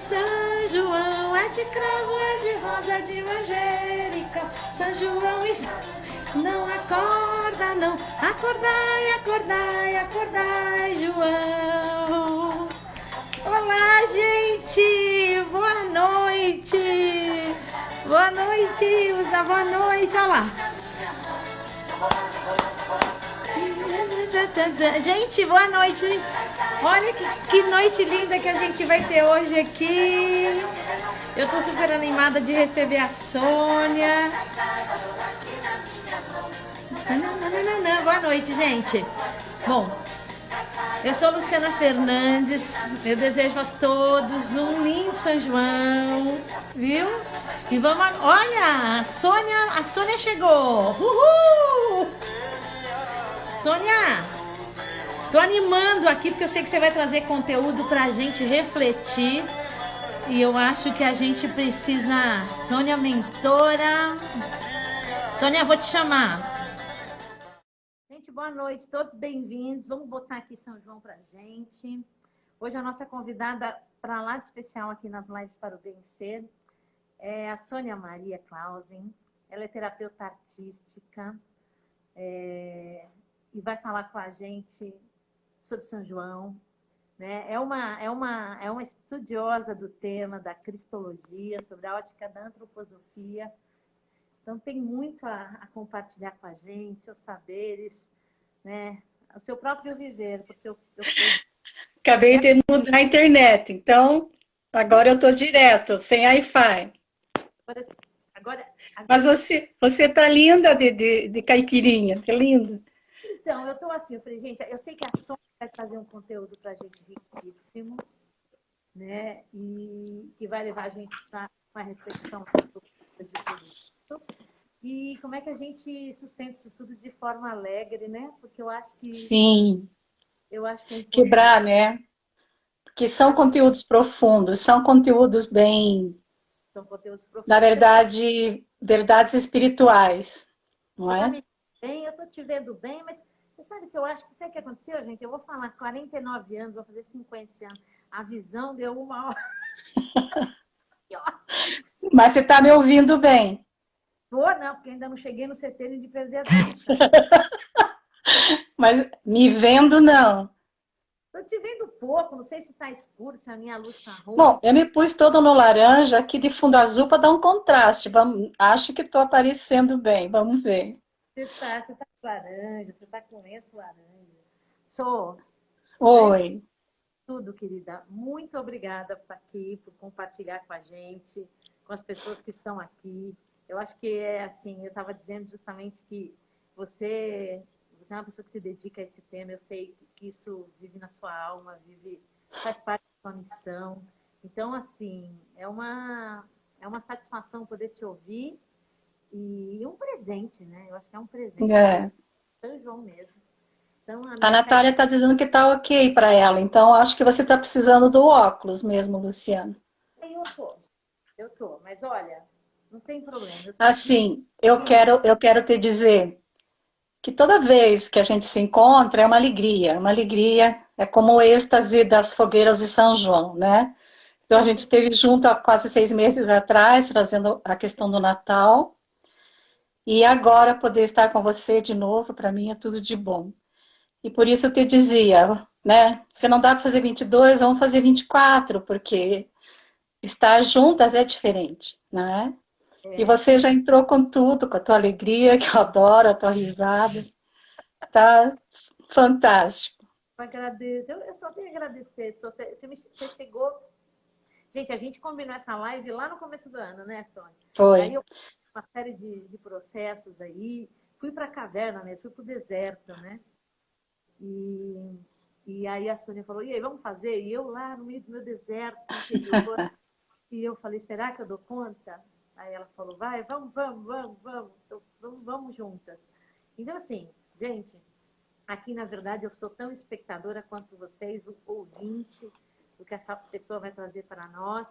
São João é de cravo, é de rosa, é de manjericão. São João está... Não acorda, não. Acordai, acordai, acordai, João. Olá, gente! Boa noite! Boa noite, Ilza! Boa noite! Olha lá! Gente, boa noite! Olha que noite linda que a gente vai ter hoje aqui! Eu tô super animada de receber a Sônia! Boa noite, gente! Bom, eu sou Luciana Fernandes, eu desejo a todos um lindo São João, viu? E vamos, olha, a Sônia chegou, uhul! Sônia, tô animando aqui porque eu sei que você vai trazer conteúdo pra gente refletir e eu acho que a gente precisa, Sônia, mentora, Sônia, vou te chamar. Gente, boa noite, todos bem-vindos. Vamos botar aqui São João pra gente. Hoje a nossa convidada para lá de especial aqui nas lives para o Bem Ser é a Sônia Maria Clausen. Ela é terapeuta artística e vai falar com a gente sobre São João. Né? É uma estudiosa do tema da cristologia, sobre a ótica da antroposofia. Então, tem muito a compartilhar com a gente, seus saberes, né? O seu próprio viver, porque eu Acabei de mudar a internet, então agora eu estou direto, sem Wi-Fi. Agora, Mas você tá linda de caipirinha, tá linda. então, eu estou assim, eu falei, gente, eu sei que a Sônia vai trazer um conteúdo para a gente riquíssimo, né? E que vai levar a gente para uma reflexão de tudo isso. E como é que a gente sustenta isso tudo de forma alegre, né? Porque Sim, eu acho que é importante. quebrar, né? Porque são conteúdos profundos, são conteúdos bem, São conteúdos na profundos. verdade, verdades espirituais, não Você tá é? me bem, eu tô te vendo bem, mas você sabe que eu acho que sabe o que aconteceu, gente? Eu vou falar 49 anos, vou fazer 50 esse ano. A visão deu uma hora. Mas você está me ouvindo bem. Vou, não, porque ainda não cheguei no certeiro de perder a vista. Mas me vendo, não. Tô te vendo pouco, não sei se tá escuro, se a minha luz tá ruim. Bom, eu me pus todo no laranja, aqui de fundo azul para dar um contraste. Acho que estou aparecendo bem, vamos ver. Você tá com laranja, você tá com lenço laranja. Sou. Antes de Oi. tudo, querida, muito obrigada por estar aqui, por compartilhar com a gente, com as pessoas que estão aqui. Eu acho que é assim, eu estava dizendo justamente que você é uma pessoa que se dedica a esse tema, eu sei que isso vive na sua alma, faz parte da sua missão. Então, assim, é uma satisfação poder te ouvir e um presente, né? Eu acho que é um presente de É. São João mesmo. Então, a A minha Natália caixinha, está dizendo que está ok para ela, então acho que você está precisando do óculos mesmo, Luciano. eu tô, mas olha, não tem problema, eu tô aqui. Assim, eu quero te dizer que toda vez que a gente se encontra é uma alegria, é como o êxtase das fogueiras de São João, né? Então a gente esteve junto há quase 6 meses atrás, trazendo a questão do Natal, e agora poder estar com você de novo, para mim é tudo de bom. E por isso eu te dizia, né? Se não dá para fazer 22, vamos fazer 24, porque estar juntas é diferente, né? E É, você já entrou com tudo, com a tua alegria, que eu adoro, a tua risada. Tá fantástico. eu agradeço, eu só tenho a agradecer. Você chegou. Gente, a gente combinou essa live lá no começo do ano, né, Sônia? Foi. Aí eu uma série de processos aí, fui para a caverna mesmo, fui para o deserto, né? E, e aí a Sônia falou, e aí, vamos fazer? E eu lá no meio do meu deserto, no interior, e eu falei, será que eu dou conta? Aí ela falou, vai, vamos, então, vamos juntas. Então, assim, gente, aqui na verdade eu sou tão espectadora quanto vocês, o ouvinte, do que essa pessoa vai trazer para nós.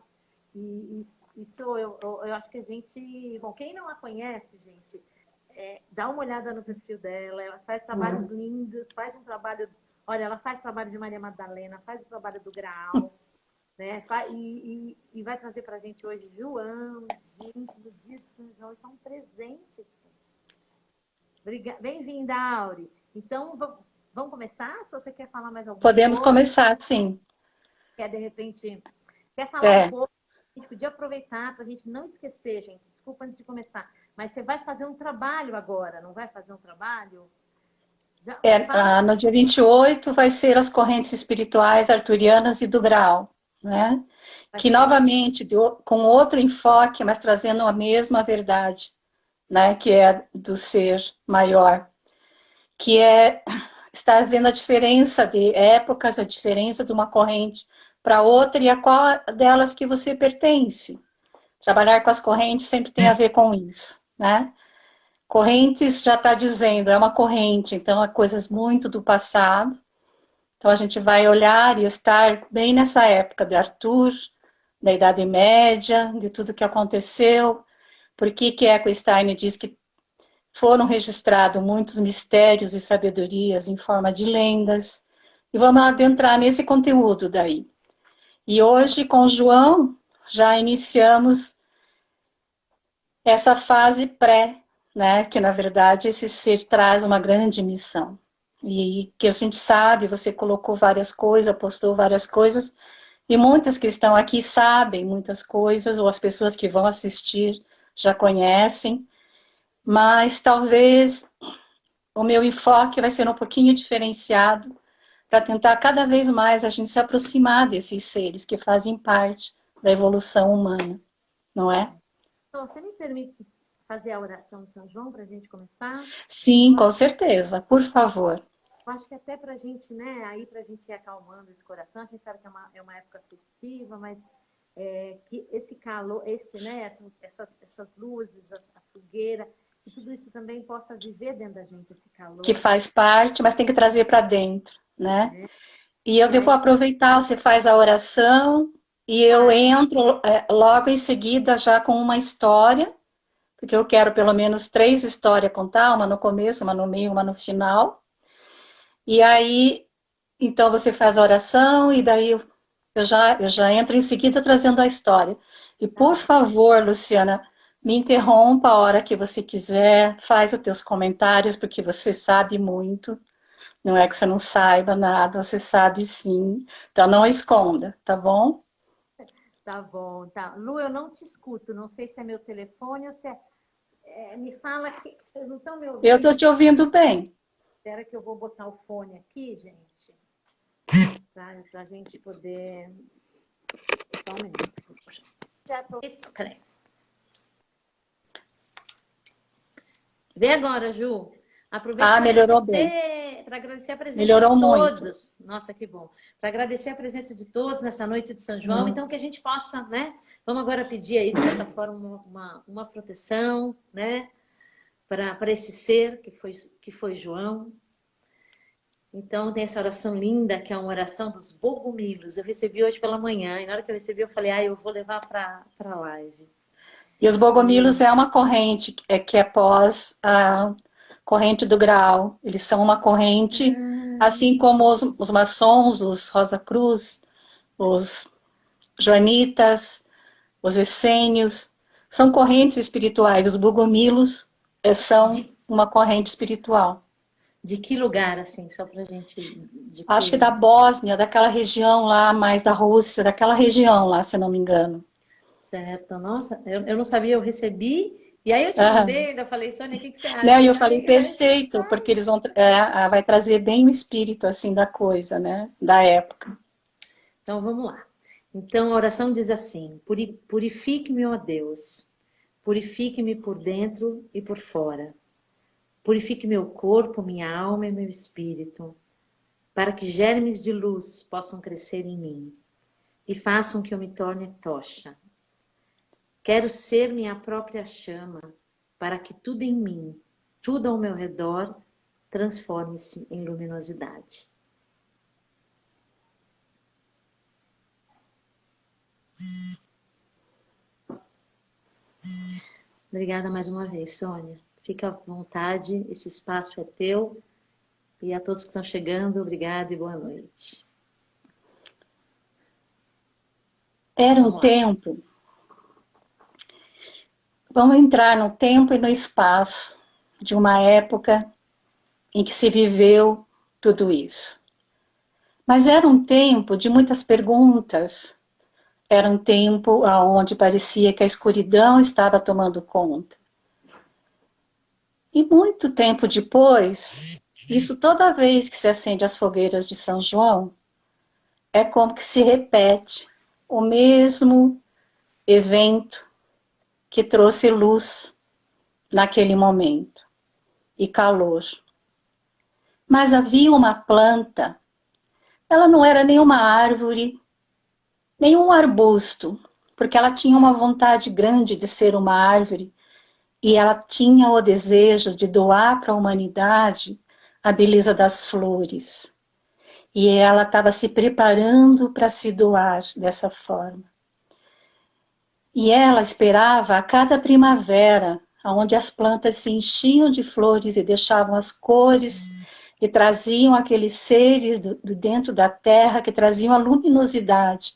E isso eu acho que a gente. Bom, quem não a conhece, gente, dá uma olhada no perfil dela, ela faz trabalhos lindos, faz um trabalho. Olha, ela faz trabalho de Maria Madalena, faz o trabalho do Graal, né? E vai trazer para a gente hoje João, gente, do dia de São João, isso é um presente, assim. Bem-vinda, Auri. Então, vamos começar? Se você quer falar mais alguma Podemos coisa, começar, sim. de repente, quer falar um É. pouco, a gente podia aproveitar para a gente não esquecer, gente, desculpa antes de começar, mas você vai fazer um trabalho agora, não vai fazer um trabalho? No dia 28 vai ser as correntes espirituais arturianas e do grau, né? Que novamente, com outro enfoque, mas trazendo a mesma verdade, né? Que é do ser maior, que é estar vendo a diferença de épocas, a diferença de uma corrente para outra e a qual delas que você pertence. Trabalhar com as correntes sempre tem a ver com isso, né? Correntes já está dizendo, é uma corrente, então é coisas muito do passado. Então a gente vai olhar e estar bem nessa época de Arthur, da Idade Média, de tudo que aconteceu, por que Eco Stein diz que foram registrados muitos mistérios e sabedorias em forma de lendas. E vamos adentrar nesse conteúdo daí. E hoje, com o João, já iniciamos essa fase pré, né? Que, na verdade, esse ser traz uma grande missão. E que a gente sabe, você colocou várias coisas, postou várias coisas, e muitas que estão aqui sabem muitas coisas, ou as pessoas que vão assistir já conhecem, mas talvez o meu enfoque vai ser um pouquinho diferenciado para tentar cada vez mais a gente se aproximar desses seres que fazem parte da evolução humana, não é? Então, você me permite fazer a oração de São João para a gente começar? Sim, com certeza, por favor. Eu acho que até para a gente, né, aí para a gente ir acalmando esse coração, a gente sabe que é uma época festiva, mas que esse calor, né, essas luzes, a fogueira, que tudo isso também possa viver dentro da gente, esse calor. Que faz parte, mas tem que trazer para dentro, né? E eu devo aproveitar, você faz a oração e eu entro logo em seguida já com uma história, porque eu quero pelo menos 3 histórias contar, uma no começo, uma no meio, uma no final. E aí, então você faz a oração e daí eu já entro em seguida trazendo a história. E por favor, Luciana, me interrompa a hora que você quiser, faz os teus comentários, porque você sabe muito. Não é que você não saiba nada, você sabe sim. Então não esconda, tá bom? Tá bom, tá. Lu, eu não te escuto, não sei se é meu telefone ou se me fala que vocês não estão me ouvindo. Eu estou te ouvindo bem. Espera que eu vou botar o fone aqui, gente, para a gente poder... Só um minuto. Já tô... Peraí. Vê agora, Ju. Aproveita Melhorou bem. Para agradecer a presença Melhorou de todos. muito. Nossa, que bom. Para agradecer a presença de todos nessa noite de São João, então que a gente possa, né? Vamos agora pedir aí, de certa forma, uma proteção, né? Para esse ser que foi João. Então tem essa oração linda, que é uma oração dos bogomilos. Eu recebi hoje pela manhã, e na hora que eu recebi, eu falei, eu vou levar para a live. E os bogomilos é uma corrente que é pós a corrente do grau. Eles são uma corrente, assim como os maçons, os Rosa Cruz, os joanitas, os essênios, são correntes espirituais. Os bogomilos são uma corrente espiritual. De que lugar, assim, só pra gente... Acho que da Bósnia, daquela região lá, mais da Rússia, daquela região lá, se não me engano. Certo, nossa, eu não sabia, eu recebi, e aí eu te mandei, eu falei, Sônia, o que você acha? Não, e eu falei, perfeito, porque eles vão, vai trazer bem o espírito, assim, da coisa, né, da época. Então, vamos lá. Então, a oração diz assim, purifique-me, ó Deus, purifique-me por dentro e por fora, purifique meu corpo, minha alma e meu espírito, para que germes de luz possam crescer em mim e façam que eu me torne tocha. Quero ser minha própria chama, para que tudo em mim, tudo ao meu redor, transforme-se em luminosidade. Obrigada mais uma vez, Sônia. Fica à vontade, esse espaço é teu. E a todos que estão chegando, obrigada e boa noite. Era um Vamos lá. tempo, vamos entrar no tempo e no espaço de uma época em que se viveu tudo isso. Mas era um tempo de muitas perguntas, era um tempo onde parecia que a escuridão estava tomando conta. E muito tempo depois, isso toda vez que se acende as fogueiras de São João, é como que se repete o mesmo evento que trouxe luz naquele momento e calor. Mas havia uma planta, ela não era nenhuma árvore, nenhum arbusto, porque ela tinha uma vontade grande de ser uma árvore e ela tinha o desejo de doar para a humanidade a beleza das flores. E ela estava se preparando para se doar dessa forma. E ela esperava a cada primavera, onde as plantas se enchiam de flores e deixavam as cores e traziam aqueles seres do dentro da terra que traziam a luminosidade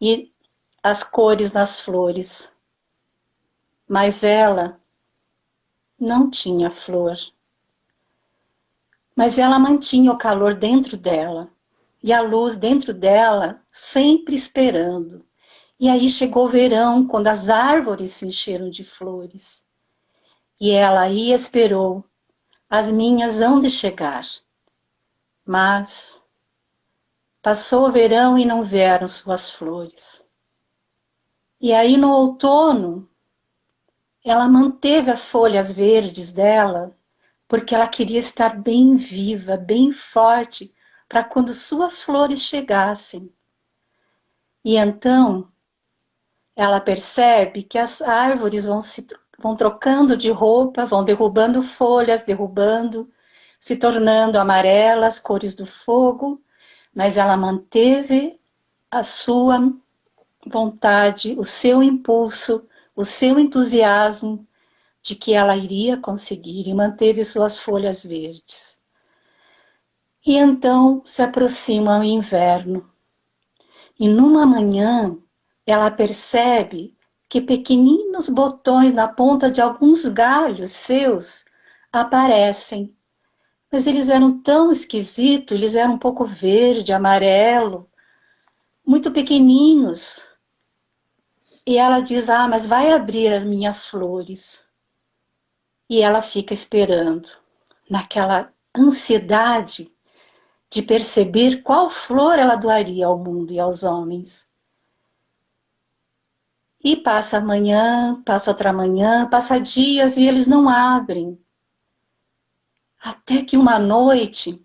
e as cores nas flores. Mas ela não tinha flor. Mas ela mantinha o calor dentro dela e a luz dentro dela, sempre esperando. E aí chegou o verão, quando as árvores se encheram de flores. E ela aí esperou, as minhas hão de chegar. Mas passou o verão e não vieram suas flores. E aí no outono, ela manteve as folhas verdes dela, porque ela queria estar bem viva, bem forte, para quando suas flores chegassem. E então, ela percebe que as árvores vão trocando de roupa, vão derrubando folhas, se tornando amarelas, cores do fogo, mas ela manteve a sua vontade, o seu impulso, o seu entusiasmo de que ela iria conseguir e manteve suas folhas verdes. E então se aproxima o inverno. E numa manhã, ela percebe que pequeninos botões na ponta de alguns galhos seus aparecem. Mas eles eram tão esquisitos, eles eram um pouco verde, amarelo, muito pequeninos. E ela diz, mas vai abrir as minhas flores. E ela fica esperando, naquela ansiedade de perceber qual flor ela doaria ao mundo e aos homens. E passa amanhã, passa outra manhã, passa dias e eles não abrem. Até que uma noite,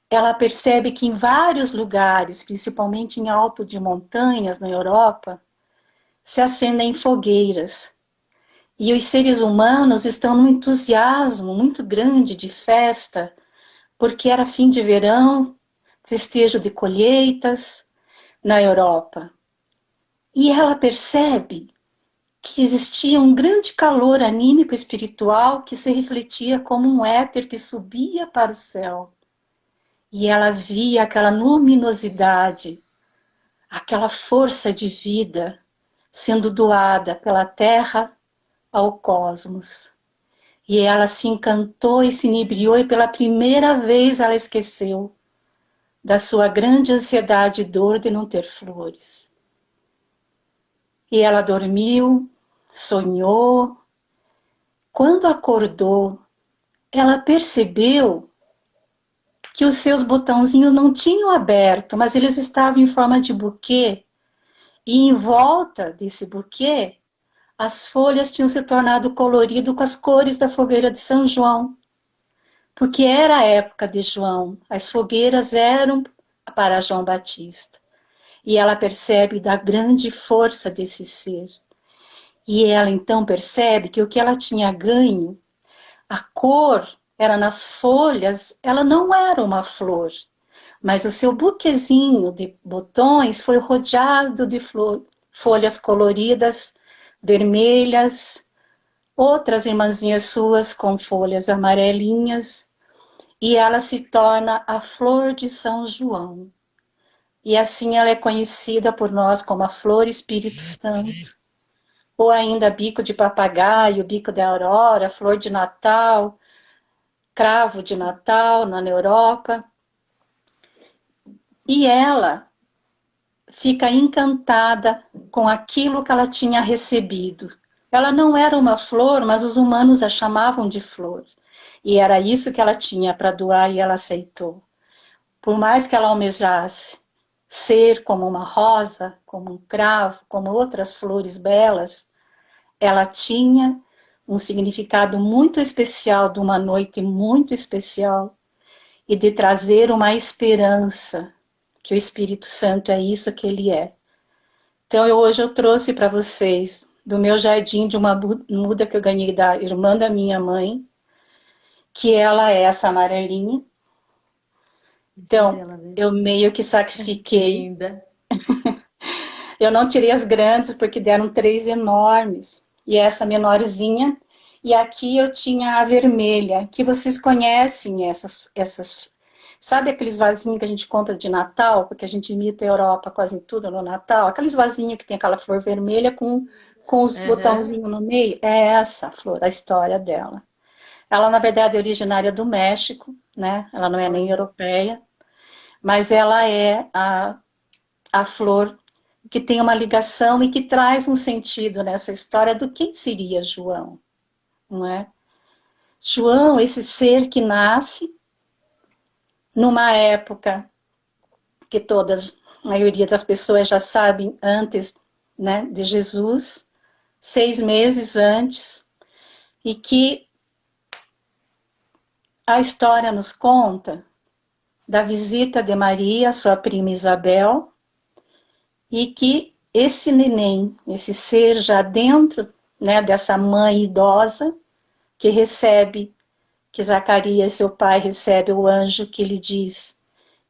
ela percebe que em vários lugares, principalmente em alto de montanhas na Europa, se acendem fogueiras. E os seres humanos estão num entusiasmo muito grande de festa, porque era fim de verão, festejo de colheitas na Europa. E ela percebe que existia um grande calor anímico espiritual que se refletia como um éter que subia para o céu. E ela via aquela luminosidade, aquela força de vida sendo doada pela Terra ao cosmos. E ela se encantou e se inebriou e pela primeira vez ela esqueceu da sua grande ansiedade e dor de não ter flores. E ela dormiu, sonhou. Quando acordou, ela percebeu que os seus botãozinhos não tinham aberto, mas eles estavam em forma de buquê. E em volta desse buquê, as folhas tinham se tornado colorido com as cores da fogueira de São João. Porque era a época de João, as fogueiras eram para João Batista. E ela percebe da grande força desse ser. E ela então percebe que o que ela tinha ganho, a cor era nas folhas, ela não era uma flor, mas o seu buquezinho de botões foi rodeado de folhas coloridas, vermelhas, outras irmãzinhas suas com folhas amarelinhas, e ela se torna a flor de São João. E assim ela é conhecida por nós como a flor Espírito Santo, ou ainda bico de papagaio, bico da aurora, flor de Natal, cravo de Natal na Europa. E ela fica encantada com aquilo que ela tinha recebido. Ela não era uma flor, mas os humanos a chamavam de flor. E era isso que ela tinha para doar e ela aceitou. Por mais que ela almejasse ser como uma rosa, como um cravo, como outras flores belas, ela tinha um significado muito especial, de uma noite muito especial, e de trazer uma esperança, que o Espírito Santo é isso que ele é. Então, hoje eu trouxe para vocês, do meu jardim, de uma muda que eu ganhei da irmã da minha mãe, que ela é essa amarelinha. Então, eu meio que sacrifiquei. Linda. Eu não tirei as grandes, porque deram 3 enormes. E essa menorzinha. E aqui eu tinha a vermelha, que vocês conhecem essas. Sabe aqueles vasinhos que a gente compra de Natal? Porque a gente imita a Europa quase tudo no Natal. Aqueles vasinhos que tem aquela flor vermelha com os botãozinhos no meio. É essa a flor, a história dela. Ela, na verdade, é originária do México, né? Ela não é nem europeia. Mas ela é a flor que tem uma ligação e que traz um sentido nessa história do quem seria João, não é? João, esse ser que nasce numa época que a maioria das pessoas já sabem antes, né, de Jesus, 6 meses antes, e que a história nos conta da visita de Maria, sua prima Isabel, e que esse neném, esse ser já dentro, né, dessa mãe idosa, que recebe, que Zacarias, seu pai, recebe o anjo que lhe diz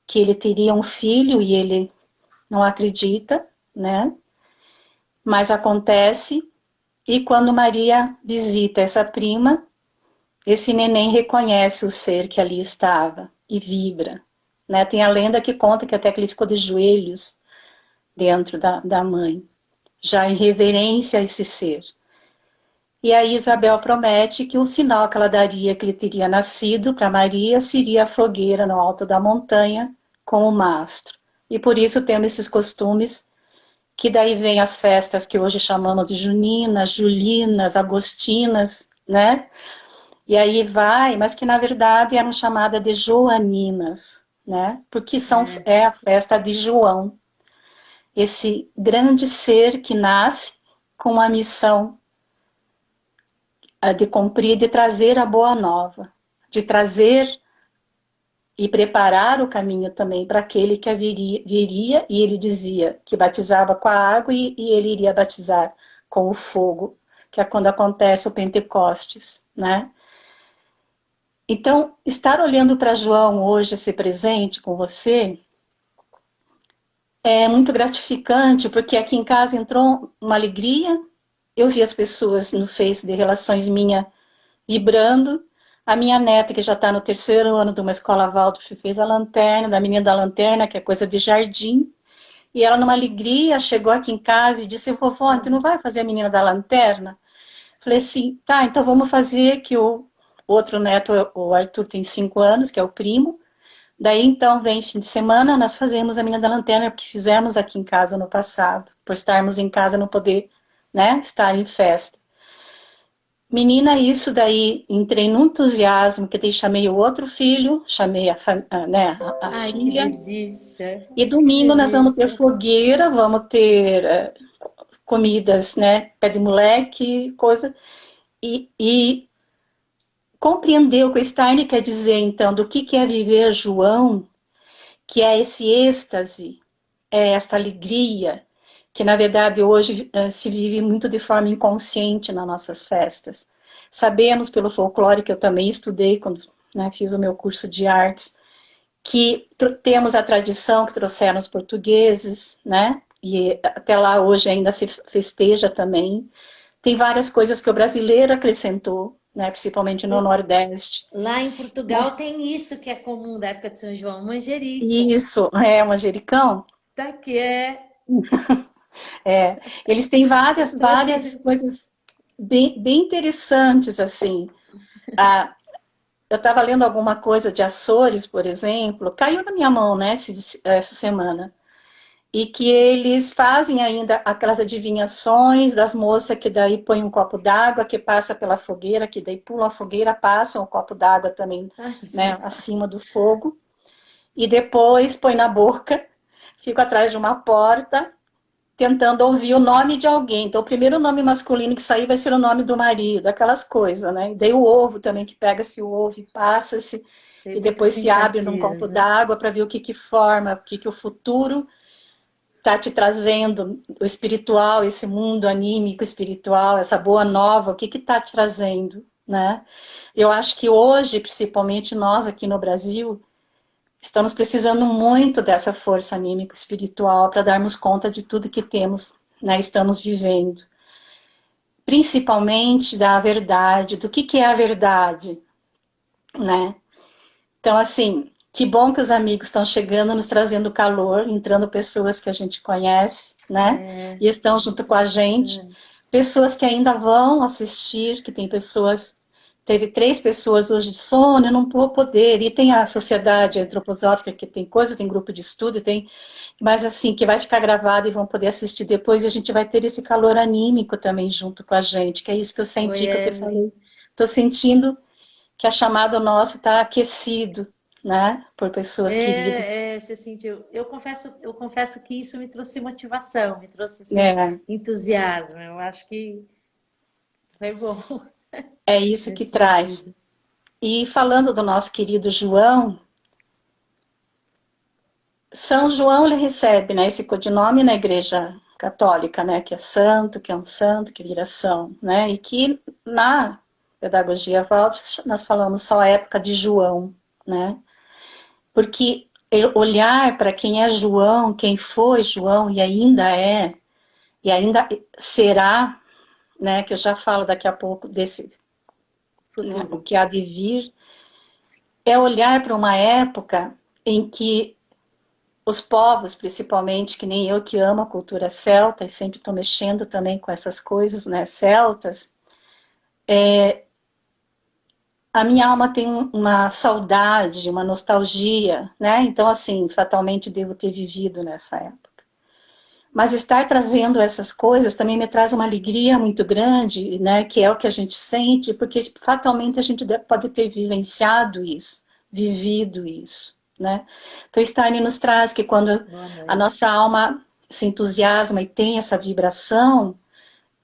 que ele teria um filho e ele não acredita, né? Mas acontece, e quando Maria visita essa prima, esse neném reconhece o ser que ali estava e vibra, né? Tem a lenda que conta que até que ele ficou de joelhos dentro da mãe, já em reverência a esse ser. E aí Isabel promete que o sinal que ela daria que ele teria nascido para Maria seria a fogueira no alto da montanha com o mastro. E por isso temos esses costumes, que daí vem as festas que hoje chamamos de juninas, julinas, agostinas, né? E aí vai, mas que na verdade eram chamadas de joaninas, né? Porque é a festa de João, esse grande ser que nasce com a missão de cumprir, de trazer a boa nova, de trazer e preparar o caminho também para aquele que viria, e ele dizia que batizava com a água e ele iria batizar com o fogo, que é quando acontece o Pentecostes, né? Então, estar olhando para João hoje, esse presente com você, é muito gratificante, porque aqui em casa entrou uma alegria. Eu vi as pessoas no Face de relações minha vibrando. A minha neta, que já está no 3º ano de uma escola Waldorf, fez a lanterna, da menina da lanterna, que é coisa de jardim. E ela, numa alegria, chegou aqui em casa e disse: vovó, tu não vai fazer a menina da lanterna? Falei assim, tá, então vamos fazer, que o outro neto, o Arthur, tem 5 anos, que é o primo. Daí, então, vem fim de semana, nós fazemos a menina da lanterna, que fizemos aqui em casa no passado, por estarmos em casa, não poder, né, estar em festa. Menina, isso daí, entrei num entusiasmo, que daí chamei o outro filho, chamei a filha. Que delícia. E domingo nós vamos ter fogueira, vamos ter comidas, né, pé de moleque, coisa. E compreender o que o Steiner quer dizer, então, do que é viver João, que é esse êxtase, é esta alegria, que na verdade hoje se vive muito de forma inconsciente nas nossas festas. Sabemos pelo folclore, que eu também estudei quando, né, fiz o meu curso de artes, que temos a tradição que trouxeram os portugueses, né, e até lá hoje ainda se festeja também. Tem várias coisas que o brasileiro acrescentou, né, principalmente no Nordeste. Lá em Portugal tem isso que é comum da época de São João, manjericão. Isso, é manjericão. Tá que é. É, eles têm várias, várias Trouxe. coisas bem interessantes, assim. Ah, eu estava lendo alguma coisa de Açores, por exemplo, caiu na minha mão, né, essa semana. E que eles fazem ainda aquelas adivinhações das moças que daí põem um copo d'água, que passa pela fogueira, que daí pulam a fogueira, passam o copo d'água também, Ai, né, gente. acima do fogo, e depois põe na boca, fica atrás de uma porta, tentando ouvir o nome de alguém. Então, o primeiro nome masculino que sair vai ser o nome do marido, aquelas coisas, né? E daí o ovo também, que pega-se o ovo e passa-se, Tem e muita depois se abre num simpatia, copo né? d'água para ver o que que forma, o que que o futuro está te trazendo, o espiritual, esse mundo anímico espiritual, essa boa nova, o que que está te trazendo, né? Eu acho que hoje, principalmente nós aqui no Brasil, estamos precisando muito dessa força anímica espiritual para darmos conta de tudo que temos, né, estamos vivendo. Principalmente da verdade, do que é a verdade, né? Então, assim, que bom que os amigos estão chegando, nos trazendo calor, entrando pessoas que a gente conhece, né? É, E estão junto com muito a gente. bacana. Pessoas que ainda vão assistir, que tem pessoas. Teve 3 pessoas hoje de sono, eu não vou poder. E tem a sociedade antroposófica, que tem coisa, tem grupo de estudo, tem. Mas assim, que vai ficar gravado e vão poder assistir depois, e a gente vai ter esse calor anímico também junto com a gente, que é isso que eu Oi, senti, que eu te Evelyn. falei. Estou sentindo que a chamada nosso está aquecido, né, por pessoas queridas. Você sentiu. Eu confesso que isso me trouxe motivação, me trouxe assim, É, entusiasmo. Eu acho que foi bom é isso que nesse traz. sentido. E falando do nosso querido João, São João ele recebe, né, esse codinome na Igreja Católica, né, que é santo, que é um santo, que vira são, né, e que na pedagogia Waldorf nós falamos só a época de João, né, porque olhar para quem é João, quem foi João e ainda será, né, que eu já falo daqui a pouco desse, né, o Futuro. que há de vir, é olhar para uma época em que os povos, principalmente, que nem eu que amo a cultura celta e sempre estou mexendo também com essas coisas, né, celtas, a minha alma tem uma saudade, uma nostalgia, né? Então, assim, fatalmente devo ter vivido nessa época. Mas estar trazendo essas coisas também me traz uma alegria muito grande, né? Que é o que a gente sente, porque fatalmente a gente pode ter vivenciado isso, vivido isso, né? Então, Stein nos traz que quando Boa a noite. nossa alma se entusiasma e tem essa vibração,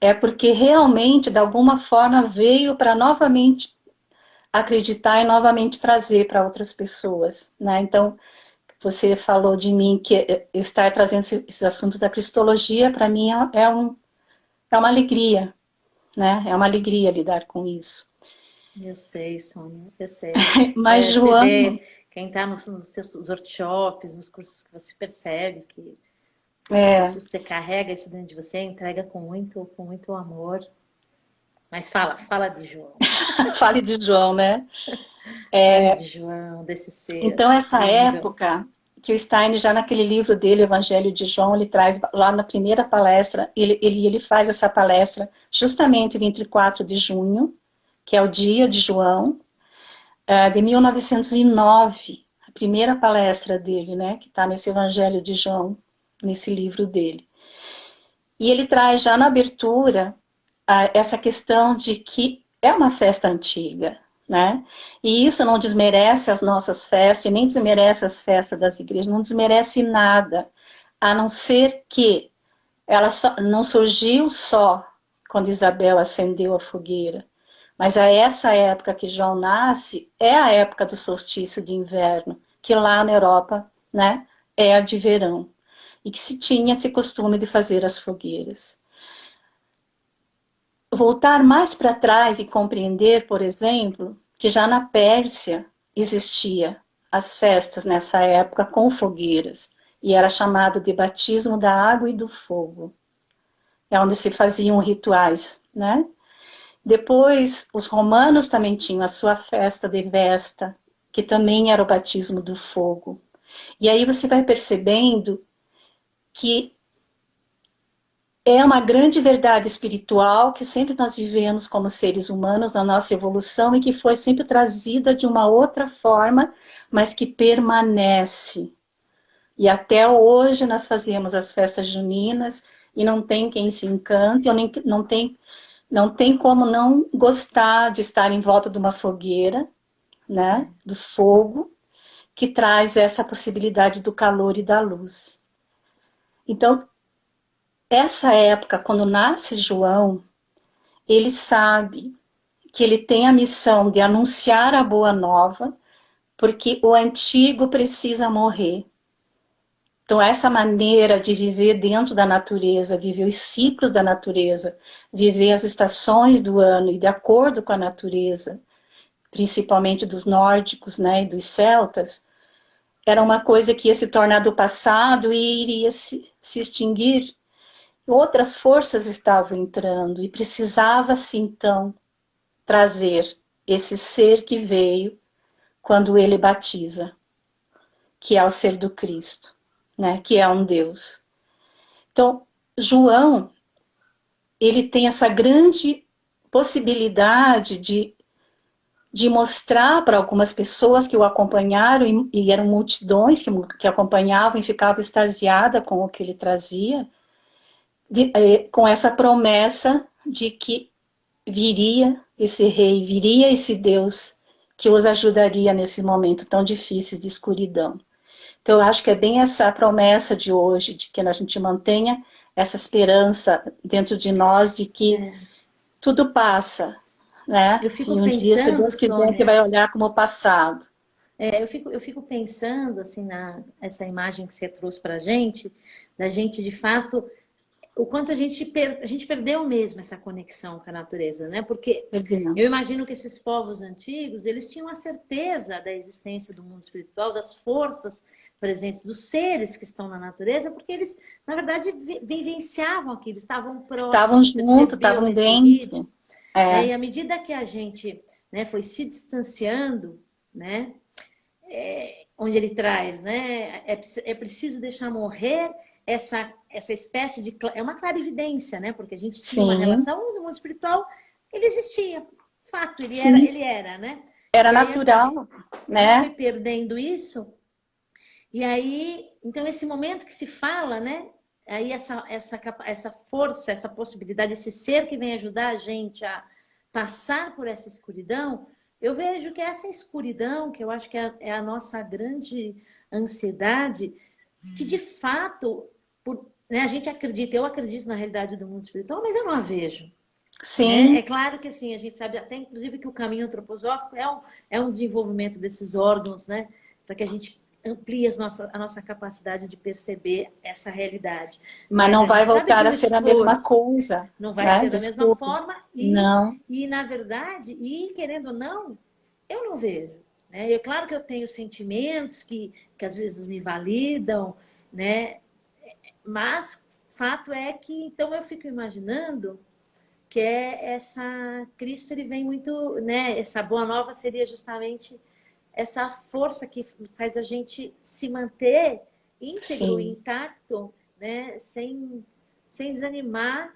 é porque realmente, de alguma forma, veio para novamente acreditar e novamente trazer para outras pessoas, né? Então, você falou de mim que estar trazendo esse assunto da cristologia, para mim, é uma alegria, né? É uma alegria lidar com isso. Eu sei, Sônia, eu sei. Mas, Você João, vê quem está nos seus workshops, nos cursos que você percebe que é, isso você carrega isso dentro de você, entrega com muito amor. Mas fala de João. fale de João, né? Fale de João, desse ser Então, essa lindo. época que o Stein, já naquele livro dele, Evangelho de João, ele traz lá na primeira palestra, ele faz essa palestra justamente 24 de junho, que é o dia de João, de 1909, a primeira palestra dele, né, que está nesse Evangelho de João, nesse livro dele. E ele traz já na abertura essa questão de que é uma festa antiga, né? E isso não desmerece as nossas festas, nem desmerece as festas das igrejas, não desmerece nada, a não ser que ela não surgiu só quando Isabel acendeu a fogueira, mas a essa época que João nasce é a época do solstício de inverno, que lá na Europa, né, é a de verão, e que se tinha esse costume de fazer as fogueiras. Voltar mais para trás e compreender, por exemplo, que já na Pérsia existia as festas nessa época com fogueiras, e era chamado de batismo da água e do fogo. É onde se faziam rituais, né? Depois, os romanos também tinham a sua festa de Vesta, que também era o batismo do fogo. E aí você vai percebendo que é uma grande verdade espiritual que sempre nós vivemos como seres humanos na nossa evolução e que foi sempre trazida de uma outra forma, mas que permanece. E até hoje nós fazemos as festas juninas e não tem quem se encante, não tem como não gostar de estar em volta de uma fogueira, né, do fogo, que traz essa possibilidade do calor e da luz. Então, essa época, quando nasce João, ele sabe que ele tem a missão de anunciar a boa nova, porque o antigo precisa morrer. Então, essa maneira de viver dentro da natureza, viver os ciclos da natureza, viver as estações do ano e de acordo com a natureza, principalmente dos nórdicos, né, e dos celtas, era uma coisa que ia se tornar do passado e iria se extinguir. Outras forças estavam entrando e precisava-se, então, trazer esse ser que veio quando ele batiza, que é o ser do Cristo, né? Que é um Deus. Então, João, ele tem essa grande possibilidade de mostrar para algumas pessoas que o acompanharam, e eram multidões que acompanhavam e ficavam extasiadas com o que ele trazia, com essa promessa de que viria esse rei, viria esse Deus que os ajudaria nesse momento tão difícil de escuridão. Então, eu acho que é bem essa promessa de hoje, de que a gente mantenha essa esperança dentro de nós, de que tudo passa, né? Eu fico E um dia, se pensando, Deus quiser, que Sônia, vai olhar como o passado. eu fico pensando, assim, essa imagem que você trouxe pra gente, da gente, de fato, o quanto a gente perdeu mesmo essa conexão com a natureza, né? Porque eu Perdemos. imagino que esses povos antigos, eles tinham a certeza da existência do mundo espiritual, das forças presentes, dos seres que estão na natureza, porque eles, na verdade, vivenciavam aquilo, estavam Estavam próximos, juntos, percebiam estavam esse ritmo, dentro. né? E É, à medida que a gente, né, foi se distanciando, né, onde ele traz, né, é preciso deixar morrer essa espécie de... É uma clarividência, né? Porque a gente tinha uma sim, relação no mundo espiritual, ele existia. Fato, sim, ele era, né? era E aí natural, a gente foi né? perdendo isso. E aí, então esse momento que se fala, né? Aí essa força, essa possibilidade, esse ser que vem ajudar a gente a passar por essa escuridão, eu vejo que essa escuridão, que eu acho que é a nossa grande ansiedade, que de fato, né, a gente acredita, eu acredito na realidade do mundo espiritual, mas eu não a vejo. Né? É Sim, claro que assim, a gente sabe até inclusive que o caminho antroposófico é um desenvolvimento desses órgãos, né? Para que a gente amplie a nossa capacidade de perceber essa realidade. mas Mas não a vai gente sabe voltar que a o ser a mesma esforço coisa, não vai né? ser da mesma Desculpe. forma Não, e na verdade, e querendo ou não, eu não vejo. Né? É claro que eu tenho sentimentos que às vezes me validam, né? Mas fato é que então eu fico imaginando que é essa Cristo, ele vem muito, né? Essa boa nova seria justamente essa força que faz a gente se manter íntegro, sim, intacto, né? Sem desanimar,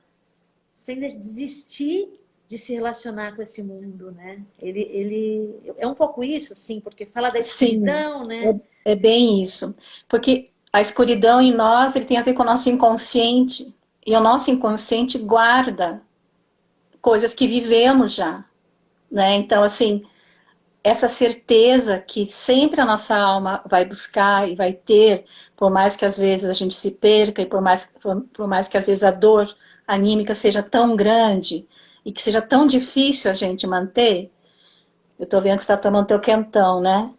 sem desistir de se relacionar com esse mundo, né? Ele é um pouco isso, assim, porque fala da sim, escuridão, né? é bem isso. Porque a escuridão em nós, ele tem a ver com o nosso inconsciente, e o nosso inconsciente guarda coisas que vivemos já, né? Então, assim, essa certeza que sempre a nossa alma vai buscar e vai ter, por mais que às vezes a gente se perca e por mais que às vezes a dor anímica seja tão grande e que seja tão difícil a gente manter. Eu tô vendo que você está tomando teu quentão, né?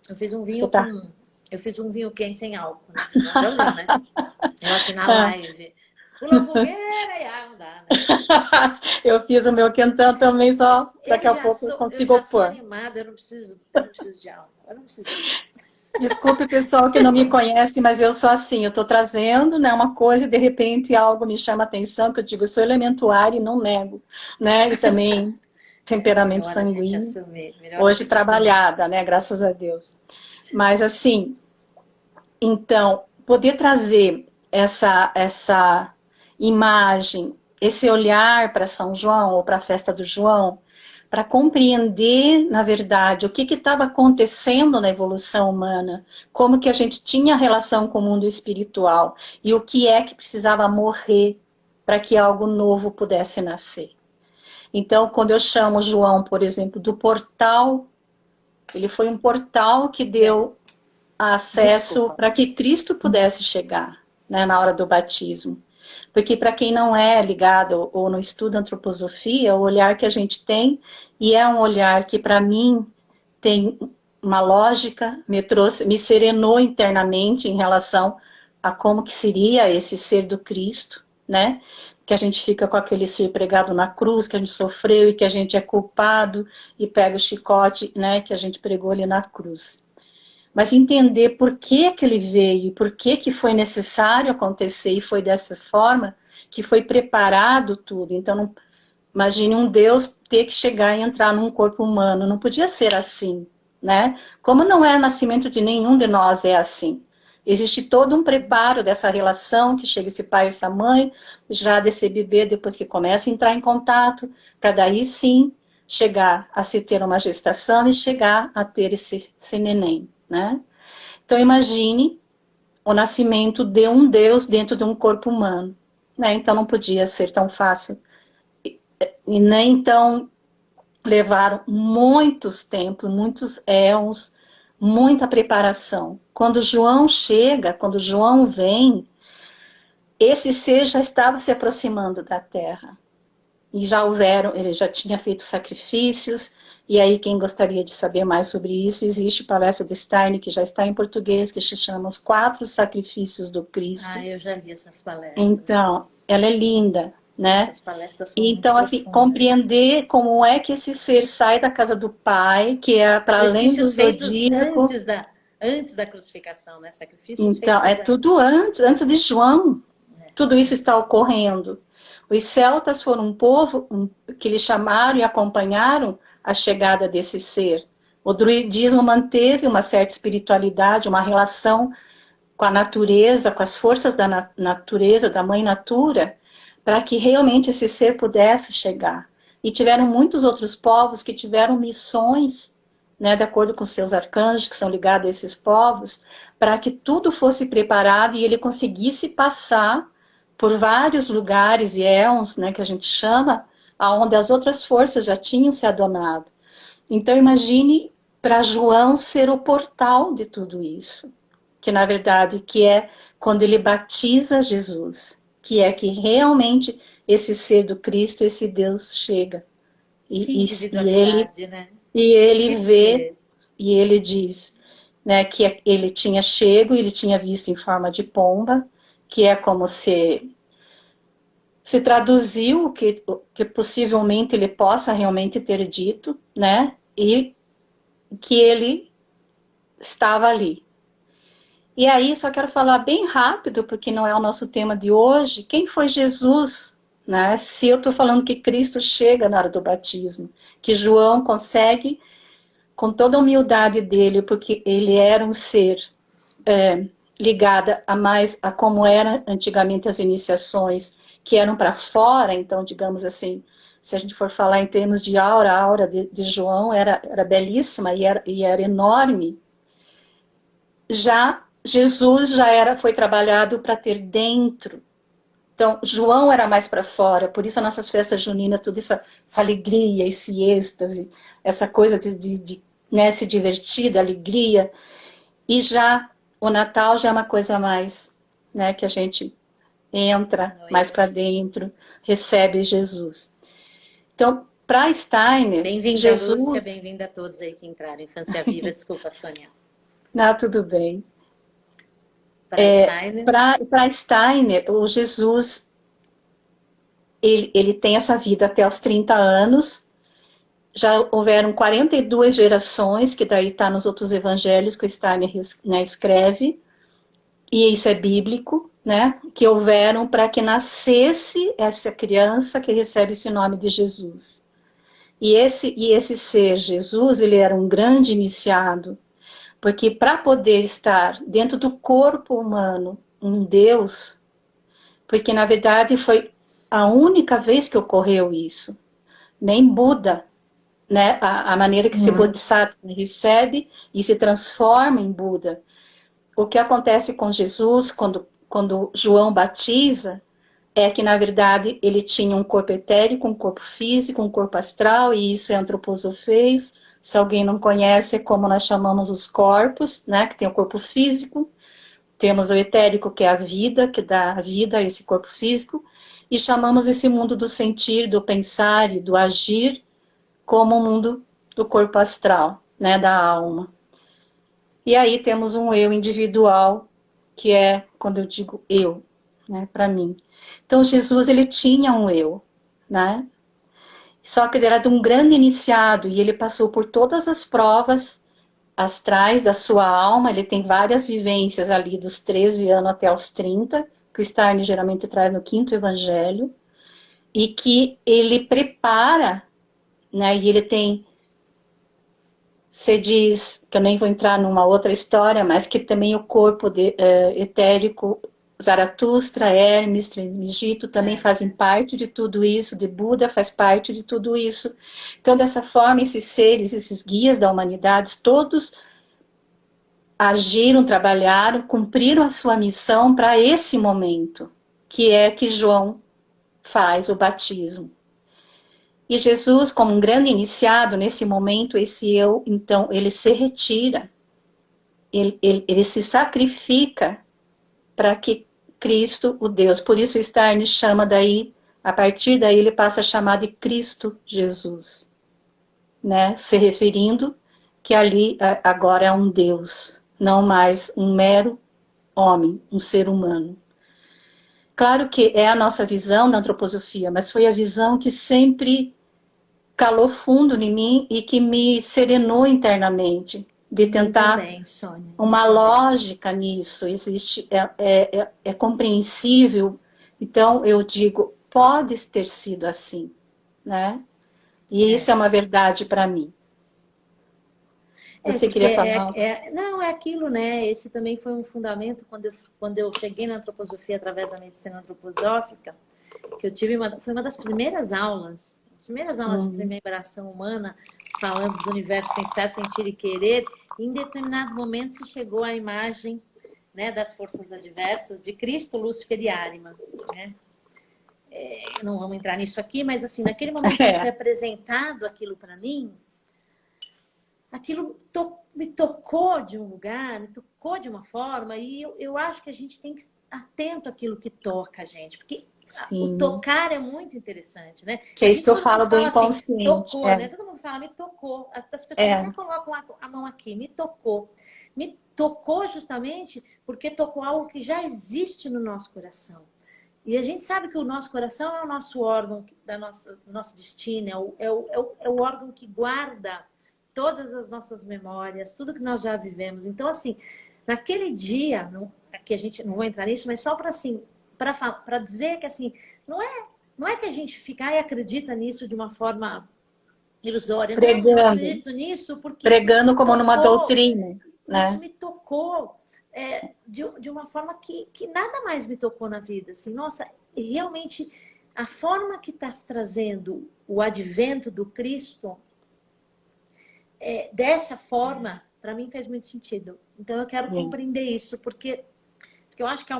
Eu fiz um Você vinho tá. com. Eu fiz um vinho quente sem álcool, né? Senão já viu, né? Eu aqui na Ah, live. Pula fogueira e não dá, né? eu fiz o meu quentão também, só daqui a pouco eu Eu consigo já sou pôr. animada, eu não preciso de álcool. Eu não preciso de álcool. Desculpe, pessoal que não me conhece, mas eu sou assim, eu estou trazendo, né, uma coisa e de repente algo me chama a atenção, que eu digo, eu sou elemento ar e não nego, né? E também temperamento Melhor a gente sanguíneo, assumir. Melhor a hoje gente assumir. trabalhada, né? Graças a Deus. Mas assim, então, poder trazer essa imagem, esse olhar para São João, ou para a festa do João, para compreender, na verdade, o que estava acontecendo na evolução humana, como que a gente tinha relação com o mundo espiritual, e o que é que precisava morrer para que algo novo pudesse nascer. Então, quando eu chamo João, por exemplo, do portal, ele foi um portal que deu acesso para que Cristo pudesse chegar, né, na hora do batismo. Porque para quem não é ligado ou não estuda antroposofia, o olhar que a gente tem, e é um olhar que para mim tem uma lógica, me serenou internamente em relação a como que seria esse ser do Cristo, né? Que a gente fica com aquele ser pregado na cruz, que a gente sofreu e que a gente é culpado e pega o chicote, né, que a gente pregou ali na cruz. Mas entender por que que ele veio, por que que foi necessário acontecer e foi dessa forma que foi preparado tudo. Então, não, imagine um Deus ter que chegar e entrar num corpo humano, não podia ser assim, né? Como não é nascimento de nenhum de nós é assim. Existe todo um preparo dessa relação, que chega esse pai e essa mãe, já desse bebê, depois que começa a entrar em contato, para daí sim chegar a se ter uma gestação e chegar a ter esse neném, né? Então imagine o nascimento de um Deus dentro de um corpo humano, né? Então não podia ser tão fácil. E nem tão levaram muitos tempos, muitos éons, muita preparação. Quando João chega, quando João vem, esse ser já estava se aproximando da Terra. E já houveram, ele já tinha feito sacrifícios, e aí quem gostaria de saber mais sobre isso, existe palestra do Stein, que já está em português, que se chama Os 4 Sacrifícios do Cristo. Ah, eu já vi essas palestras. Então, ela é linda, né? Essas palestras são então, muito assim, profundas. Compreender como é que esse ser sai da casa do Pai, que é para além do zodíaco. Antes da crucificação, né? Sacrifícios Então, feitos tudo antes de João. Tudo isso está ocorrendo. Os celtas foram um povo que eles chamaram e acompanharam a chegada desse ser. O druidismo manteve uma certa espiritualidade, uma relação com a natureza, com as forças da natureza, da mãe natura, para que realmente esse ser pudesse chegar. E tiveram muitos outros povos que tiveram missões, né, de acordo com seus arcanjos, que são ligados a esses povos, para que tudo fosse preparado e ele conseguisse passar por vários lugares e éons, né, que a gente chama, aonde as outras forças já tinham se adonado. Então imagine para João ser o portal de tudo isso, que na verdade que é quando ele batiza Jesus, que é que realmente esse ser do Cristo, esse Deus chega. E ele vê, e ele diz, né, que ele tinha chego, ele tinha visto em forma de pomba, que é como se traduziu o que possivelmente ele possa realmente ter dito, né, e que ele estava ali. E aí, só quero falar bem rápido, porque não é o nosso tema de hoje, quem foi Jesus, né? Se eu estou falando que Cristo chega na hora do batismo, que João consegue, com toda a humildade dele, porque ele era um ser ligado a como eram antigamente as iniciações, que eram para fora, então, digamos assim, se a gente for falar em termos de aura, a aura de João era belíssima e era enorme. Já Jesus foi trabalhado para ter dentro. Então, João era mais para fora, por isso as nossas festas juninas, toda essa alegria, esse êxtase, essa coisa de né, se divertir, da alegria. E já o Natal já é uma coisa mais, né, que a gente entra mais para dentro, recebe Jesus. Então, para Steiner, bem-vinda, Lúcia, bem-vinda a todos aí que entraram. Infância Viva, desculpa, Sônia. Não, tudo bem. Para Steiner, o Jesus, ele tem essa vida até os 30 anos, já houveram 42 gerações, que daí está nos outros evangelhos que o Steiner, né, escreve, e isso é bíblico, né, que houveram para que nascesse essa criança que recebe esse nome de Jesus. E esse ser, Jesus, ele era um grande iniciado, porque para poder estar dentro do corpo humano, um Deus, porque na verdade foi a única vez que ocorreu isso. Nem Buda, né, a maneira que esse Bodhisattva recebe e se transforma em Buda. O que acontece com Jesus quando João batiza é que, na verdade, ele tinha um corpo etérico, um corpo físico, um corpo astral, e isso é antroposofês. Se alguém não conhece, é como nós chamamos os corpos, né, que tem o corpo físico, temos o etérico, que é a vida, que dá a vida a esse corpo físico, e chamamos esse mundo do sentir, do pensar e do agir como o mundo do corpo astral, né, da alma. E aí temos um eu individual, que é, quando eu digo eu, né, para mim. Então Jesus, ele tinha um eu, né? Só que ele era de um grande iniciado e ele passou por todas as provas astrais da sua alma. Ele tem várias vivências ali dos 13 anos até os 30, que o Steiner geralmente traz no quinto evangelho, e que ele prepara, né? E ele tem, você diz, que eu nem vou entrar numa outra história, mas que também o corpo etérico, Zaratustra, Hermes, Trismegisto também fazem parte de tudo isso, de Buda faz parte de tudo isso. Então, dessa forma, esses seres, esses guias da humanidade, todos agiram, trabalharam, cumpriram a sua missão para esse momento, que é que João faz o batismo. E Jesus, como um grande iniciado, nesse momento, esse eu, então, ele se retira, ele se sacrifica para que Cristo, o Deus, por isso Steiner chama daí, a partir daí ele passa a chamar de Cristo Jesus, né? Se referindo que ali agora é um Deus, não mais um mero homem, um ser humano. Claro que é a nossa visão da antroposofia, mas foi a visão que sempre calou fundo em mim e que me serenou internamente, de tentar também, Sônia. Uma lógica nisso, existe, é compreensível, então eu digo, pode ter sido assim, né? E isso é uma verdade para mim. Você queria falar? Não, é aquilo, né? Esse também foi um fundamento quando eu cheguei na antroposofia através da medicina antroposófica, que eu tive foi uma das primeiras aulas de desmembração humana, falando do universo pensar, sentir e querer. Em determinado momento se chegou à imagem, né, das forças adversas de Cristo, Lúcifer e Árima, né? Não vamos entrar nisso aqui, mas assim, naquele momento que foi apresentado aquilo para mim, aquilo me tocou de um lugar, me tocou de uma forma, e eu acho que a gente tem que estar atento àquilo que toca a gente, porque Sim. o tocar é muito interessante, né? Que é isso que eu falo do inconsciente. Assim, tocou, né? Todo mundo fala, me tocou. As pessoas até colocam a mão aqui, me tocou. Me tocou justamente porque tocou algo que já existe no nosso coração. E a gente sabe que o nosso coração é o nosso órgão do nosso destino, é o órgão que guarda todas as nossas memórias, tudo que nós já vivemos. Então, assim, naquele dia, que a gente não vou entrar nisso, mas só para assim, para dizer que assim, não é que a gente fica e acredita nisso de uma forma ilusória. Pregando. Não, eu acredito nisso porque pregando como numa doutrina, né? Isso me tocou de uma forma que nada mais me tocou na vida. Assim, nossa, realmente a forma que está se trazendo o advento do Cristo, dessa forma, para mim fez muito sentido. Então eu quero compreender isso, porque eu acho que é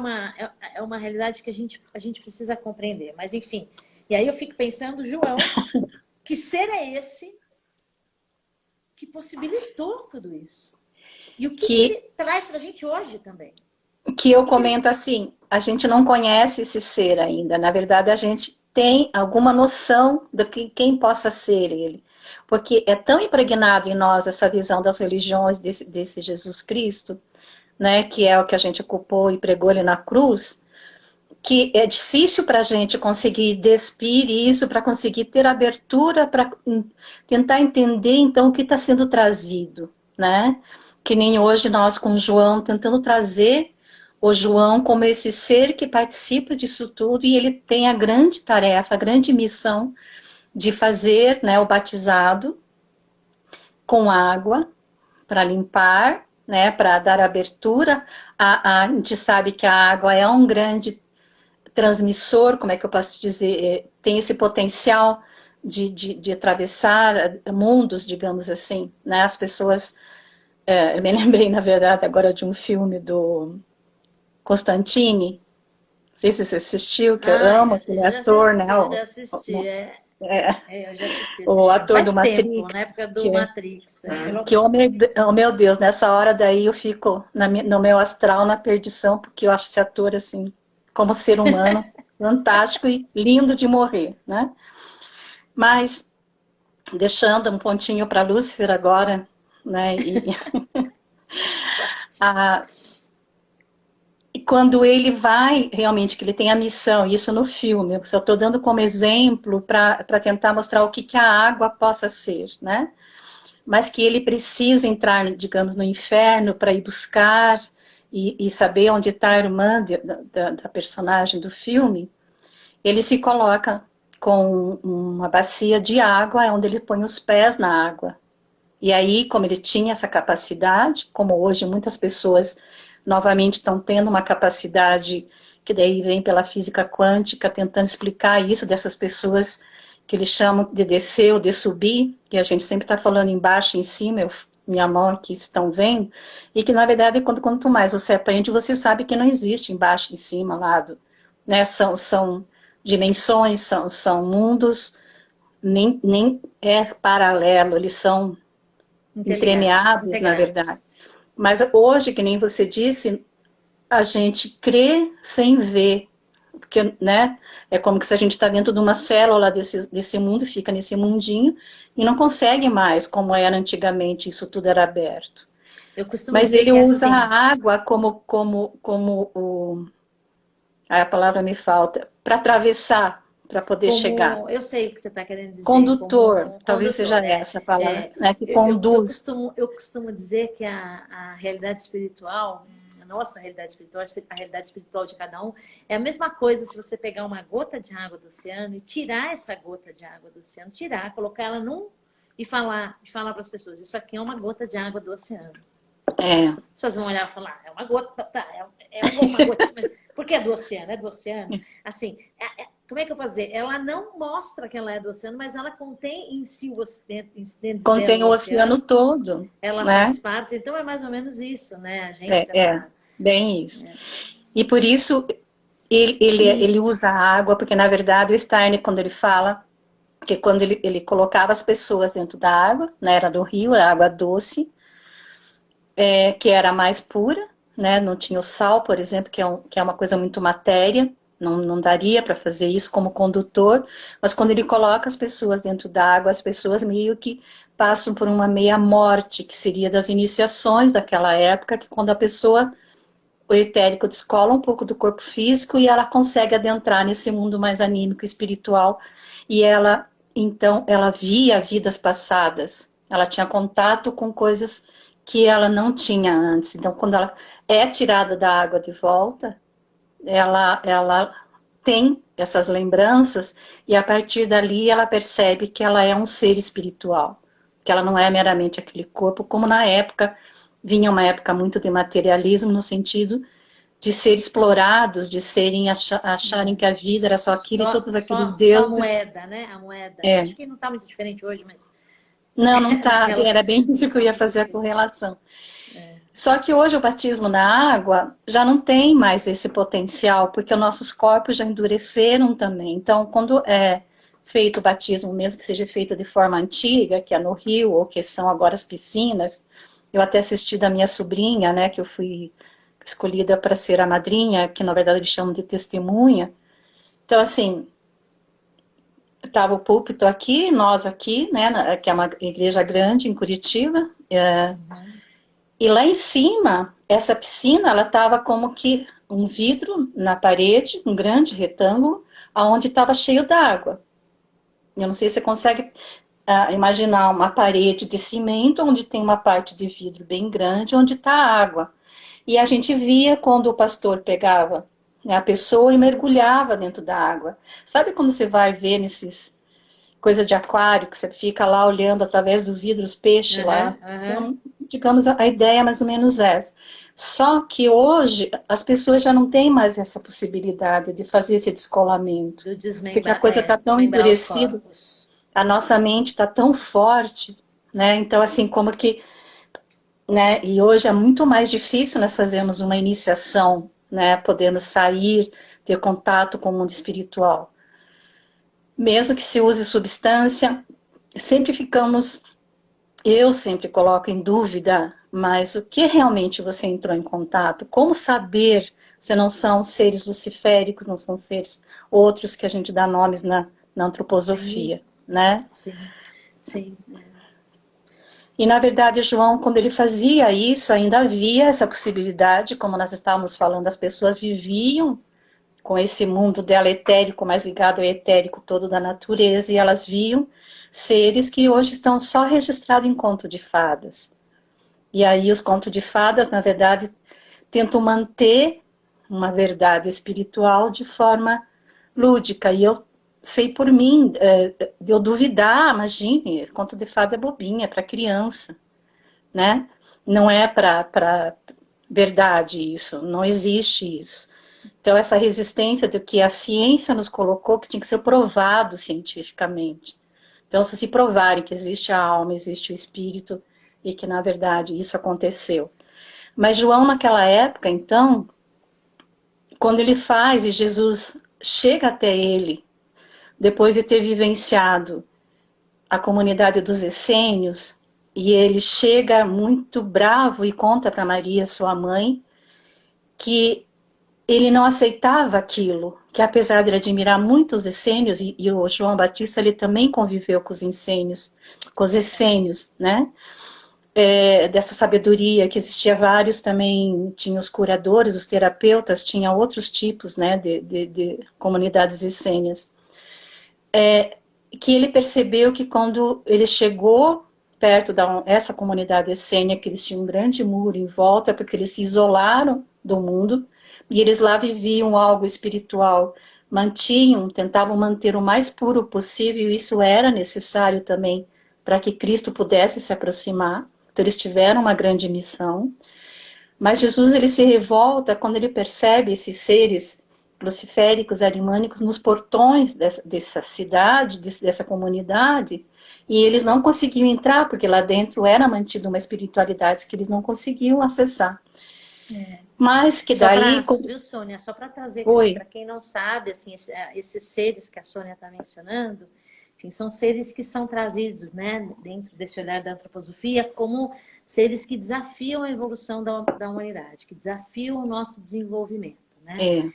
uma realidade que a gente precisa compreender. Mas enfim, e aí eu fico pensando, João, que ser é esse que possibilitou tudo isso? E o que ele traz para a gente hoje também? Que eu comento assim, a gente não conhece esse ser ainda. Na verdade, a gente tem alguma noção de quem possa ser ele. Porque é tão impregnado em nós essa visão das religiões desse Jesus Cristo, né, que é o que a gente ocupou e pregou ele na cruz, que é difícil para a gente conseguir despir isso, para conseguir ter abertura, para tentar entender, então, o que está sendo trazido, né? Que nem hoje nós com o João, tentando trazer o João como esse ser que participa disso tudo, e ele tem a grande tarefa, a grande missão de fazer, né, o batizado com água, para limpar né, para dar abertura. A gente sabe que a água é um grande transmissor, como é que eu posso dizer, tem esse potencial de atravessar mundos, digamos assim, né? As pessoas, eu me lembrei, na verdade, agora de um filme do Constantine, não sei se você assistiu, que eu Ah, amo aquele ator, né? eu já assisti, É, eu já assisti esse o filme. ator do Faz tempo, Matrix, na época do que, Matrix. Foi que oh meu Deus, nessa hora daí eu fico no meu astral, na perdição, porque eu acho esse ator, assim, como ser humano, fantástico e lindo de morrer, né? Mas, deixando um pontinho para Lúcifer agora, né? A, e quando ele vai, realmente, que ele tem a missão, isso no filme, eu só estou dando como exemplo para tentar mostrar o que, que a água possa ser, né? Mas que ele precisa entrar, digamos, no inferno para ir buscar e saber onde está a irmã da personagem do filme, ele se coloca com uma bacia de água, onde ele põe os pés na água. E aí, como ele tinha essa capacidade, como hoje muitas pessoas novamente estão tendo uma capacidade que daí vem pela física quântica, tentando explicar isso dessas pessoas que eles chamam de descer ou de subir, que a gente sempre está falando embaixo e em cima, minha mão aqui estão vendo, e que na verdade quanto mais você aprende, você sabe que não existe embaixo e em cima, lado, né? São dimensões, são mundos, nem é paralelo, eles são entremeados, na interligados. verdade. Mas hoje, que nem você disse, a gente crê sem ver, porque, né, é como se a gente está dentro de uma célula desse mundo, fica nesse mundinho, e não consegue mais, como era antigamente, isso tudo era aberto. Eu costumo Mas dizer ele que é usa assim. a água como o... a palavra me falta, para atravessar, para poder chegar. Como eu sei o que você está querendo dizer, Condutor, como talvez seja condutor, essa a palavra, é, né, que conduz. eu costumo dizer que a realidade espiritual, a nossa realidade espiritual, a realidade espiritual de cada um, é a mesma coisa se você pegar uma gota de água do oceano e tirar essa gota de água do oceano, tirar, colocar ela num e falar para as pessoas, isso aqui é uma gota de água do oceano. É. Vocês vão olhar e falar, é uma gota, tá, uma gota, mas por que é do oceano? É do oceano? Assim, como é que eu posso dizer? Ela não mostra que ela é do oceano, mas ela contém em si o oceano, dentro Contém dela o o oceano oceano. todo, Ela né? faz parte, então é mais ou menos isso, né? A gente com É, essa... bem isso. E por isso ele usa a água, porque na verdade o Steiner, quando ele fala que quando ele colocava as pessoas dentro da água, né, era do rio, era água doce, que era mais pura, né, não tinha o sal, por exemplo, que é uma coisa muito matéria, não daria para fazer isso como condutor, mas quando ele coloca as pessoas dentro da água, as pessoas meio que passam por uma meia morte, que seria das iniciações daquela época, que quando a pessoa, o etérico descola um pouco do corpo físico e ela consegue adentrar nesse mundo mais anímico, espiritual, e ela, então, ela via vidas passadas, ela tinha contato com coisas que ela não tinha antes. Então, quando ela é tirada da água de volta, ela tem essas lembranças e a partir dali ela percebe que ela é um ser espiritual, que ela não é meramente aquele corpo, como na época, vinha uma época muito de materialismo no sentido de ser explorados, de serem acharem que a vida era só aquilo e todos aqueles só a deuses. moeda, né? A moeda. É, Acho que não está muito diferente hoje, mas não tá, naquela... era bem isso que eu ia fazer a correlação. Só que hoje o batismo na água já não tem mais esse potencial, porque os nossos corpos já endureceram também. Então, quando é feito o batismo, mesmo que seja feito de forma antiga, que é no rio, ou que são agora as piscinas, eu até assisti da minha sobrinha, né, que eu fui escolhida para ser a madrinha, que na verdade eles chamam de testemunha. Então, assim, estava o púlpito aqui, nós aqui, né, que é uma igreja grande em Curitiba, e lá em cima, essa piscina, ela estava como que um vidro na parede, um grande retângulo, aonde estava cheio d'água. Eu não sei se você consegue imaginar uma parede de cimento, onde tem uma parte de vidro bem grande, onde está a água. E a gente via quando o pastor pegava, né, a pessoa e mergulhava dentro da água. Sabe quando você vai ver nesses coisa de aquário, que você fica lá olhando através do vidro os peixes lá? digamos, a ideia mais ou menos é essa. Só que hoje as pessoas já não têm mais essa possibilidade de fazer esse descolamento, Do porque a coisa está tão desmembrar os endurecida, corpos. a nossa mente está tão forte, né? Então, assim, como que, né? E hoje é muito mais difícil nós fazermos uma iniciação, né? Podermos sair, ter contato com o mundo espiritual. Mesmo que se use substância, sempre ficamos, eu sempre coloco em dúvida, mas o que realmente você entrou em contato? Como saber se não são seres luciféricos, não são seres outros que a gente dá nomes na antroposofia, né? Sim, sim. E, na verdade, João, quando ele fazia isso, ainda havia essa possibilidade, como nós estávamos falando, as pessoas viviam com esse mundo dela etérico, mais ligado ao etérico todo da natureza, e elas viam seres que hoje estão só registrados em conto de fadas. E aí os contos de fadas, na verdade, tentam manter uma verdade espiritual de forma lúdica. E eu sei por mim, de eu duvidar, imagine, conto de fada é bobinha, é para criança, né? Não é para verdade isso, não existe isso. Então, essa resistência do que a ciência nos colocou, que tinha que ser provado cientificamente. Então, se provarem que existe a alma, existe o espírito, e que, na verdade, isso aconteceu. Mas João, naquela época, então, quando ele faz e Jesus chega até ele, depois de ter vivenciado a comunidade dos essênios, e ele chega muito bravo e conta para Maria, sua mãe, que ele não aceitava aquilo, que apesar de ele admirar muito os essênios, e o João Batista ele também conviveu com os essênios, né? Dessa sabedoria que existia vários também, tinha os curadores, os terapeutas, tinha outros tipos, né, de comunidades essênias. Que ele percebeu que quando ele chegou perto dessa comunidade essênia, que eles tinham um grande muro em volta, porque eles se isolaram do mundo, e eles lá viviam algo espiritual, tentavam manter o mais puro possível, e isso era necessário também para que Cristo pudesse se aproximar. Então eles tiveram uma grande missão. Mas Jesus ele se revolta quando ele percebe esses seres luciféricos, arimânicos, nos portões dessa cidade, dessa comunidade, e eles não conseguiam entrar, porque lá dentro era mantida uma espiritualidade que eles não conseguiam acessar. Mas que daí... Viu, Sônia? Só para trazer, para Oi. quem não sabe, assim, esses seres que a Sônia está mencionando, enfim, são seres que são trazidos, né, dentro desse olhar da antroposofia, como seres que desafiam a evolução da humanidade, que desafiam o nosso desenvolvimento, né?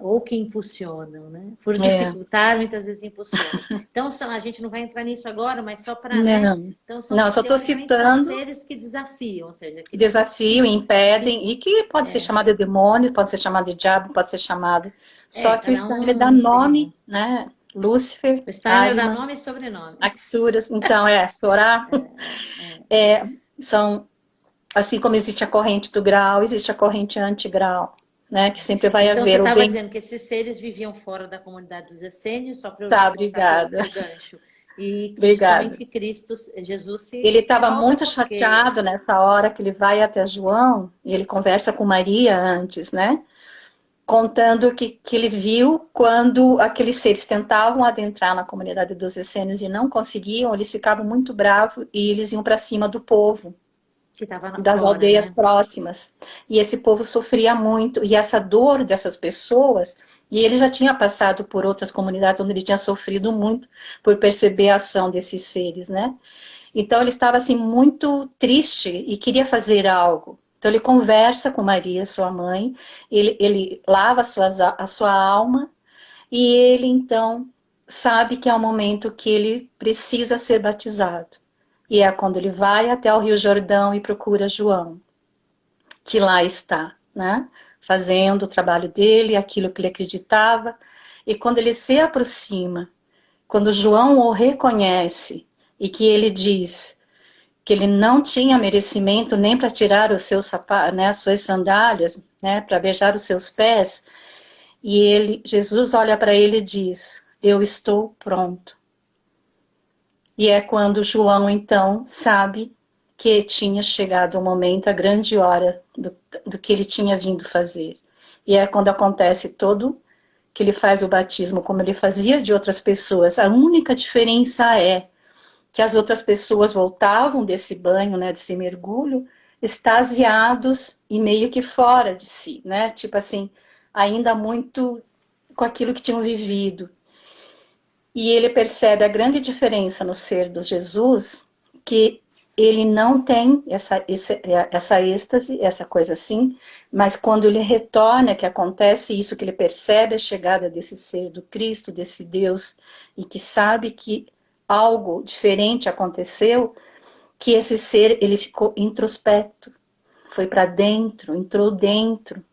Ou que impulsionam, né? Por dificultar, muitas vezes impulsionam. Então, a gente não vai entrar nisso agora, mas só para... Né? Então, não, só estou citando... São seres que desafiam, ou seja... Que desafiam, impedem, e que pode ser chamado de demônio, pode ser chamado de diabo, pode ser chamado... Só que o Steiner dá nome, né? Lúcifer, o Steiner Ariman, dá nome e sobrenome. Axuras, então Sorá. São, assim como existe a corrente do grau, existe a corrente antigrau, né? Que sempre vai então, haver você o estava bem... dizendo que esses seres viviam fora da comunidade dos essênios, só para eu obrigada. o gancho. E Obrigada. justamente Cristo, Jesus ele estava muito porque... chateado nessa hora que ele vai até João, e ele conversa com Maria antes, né? Contando que ele viu quando aqueles seres tentavam adentrar na comunidade dos essênios e não conseguiam, eles ficavam muito bravos e eles iam para cima do povo, das aldeias, né? Próximas. E esse povo sofria muito, e essa dor dessas pessoas, e ele já tinha passado por outras comunidades onde ele tinha sofrido muito por perceber a ação desses seres, né? Então ele estava assim muito triste e queria fazer algo. Então ele conversa com Maria, sua mãe, ele lava a sua alma, e ele então sabe que é o momento que ele precisa ser batizado. E é quando ele vai até o Rio Jordão e procura João, que lá está, né? Fazendo o trabalho dele, aquilo que ele acreditava. E quando ele se aproxima, quando João o reconhece, e que ele diz que ele não tinha merecimento nem para tirar os seus sapatos, né, as suas sandálias, né, para beijar os seus pés, e Jesus olha para ele e diz: eu estou pronto. E é quando João então sabe que tinha chegado o momento, a grande hora do que ele tinha vindo fazer. E é quando acontece todo que ele faz o batismo como ele fazia de outras pessoas. A única diferença é que as outras pessoas voltavam desse banho, né, desse mergulho, extasiados e meio que fora de si, né? Tipo assim, ainda muito com aquilo que tinham vivido. E ele percebe a grande diferença no ser do Jesus, que ele não tem essa êxtase, essa coisa assim, mas quando ele retorna, que acontece isso, que ele percebe a chegada desse ser do Cristo, desse Deus, e que sabe que algo diferente aconteceu, que esse ser, ele ficou introspecto, foi para dentro, entrou dentro.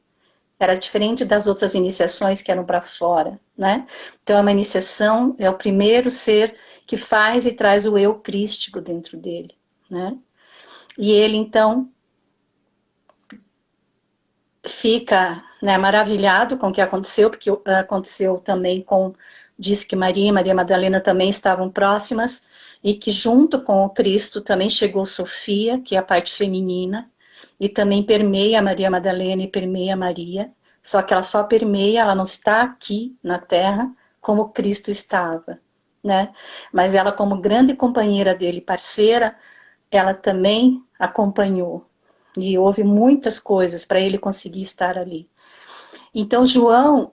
Era diferente das outras iniciações que eram para fora, né? Então, é uma iniciação, é o primeiro ser que faz e traz o eu crístico dentro dele, né? E ele, então, fica, né, maravilhado com o que aconteceu, porque aconteceu também com, diz que Maria e Maria Madalena também estavam próximas, e que junto com o Cristo também chegou Sofia, que é a parte feminina, e também permeia Maria Madalena e permeia Maria, só que ela só permeia, ela não está aqui na Terra como Cristo estava, né? Mas ela, como grande companheira dele, parceira, ela também acompanhou. E houve muitas coisas para ele conseguir estar ali. Então, João,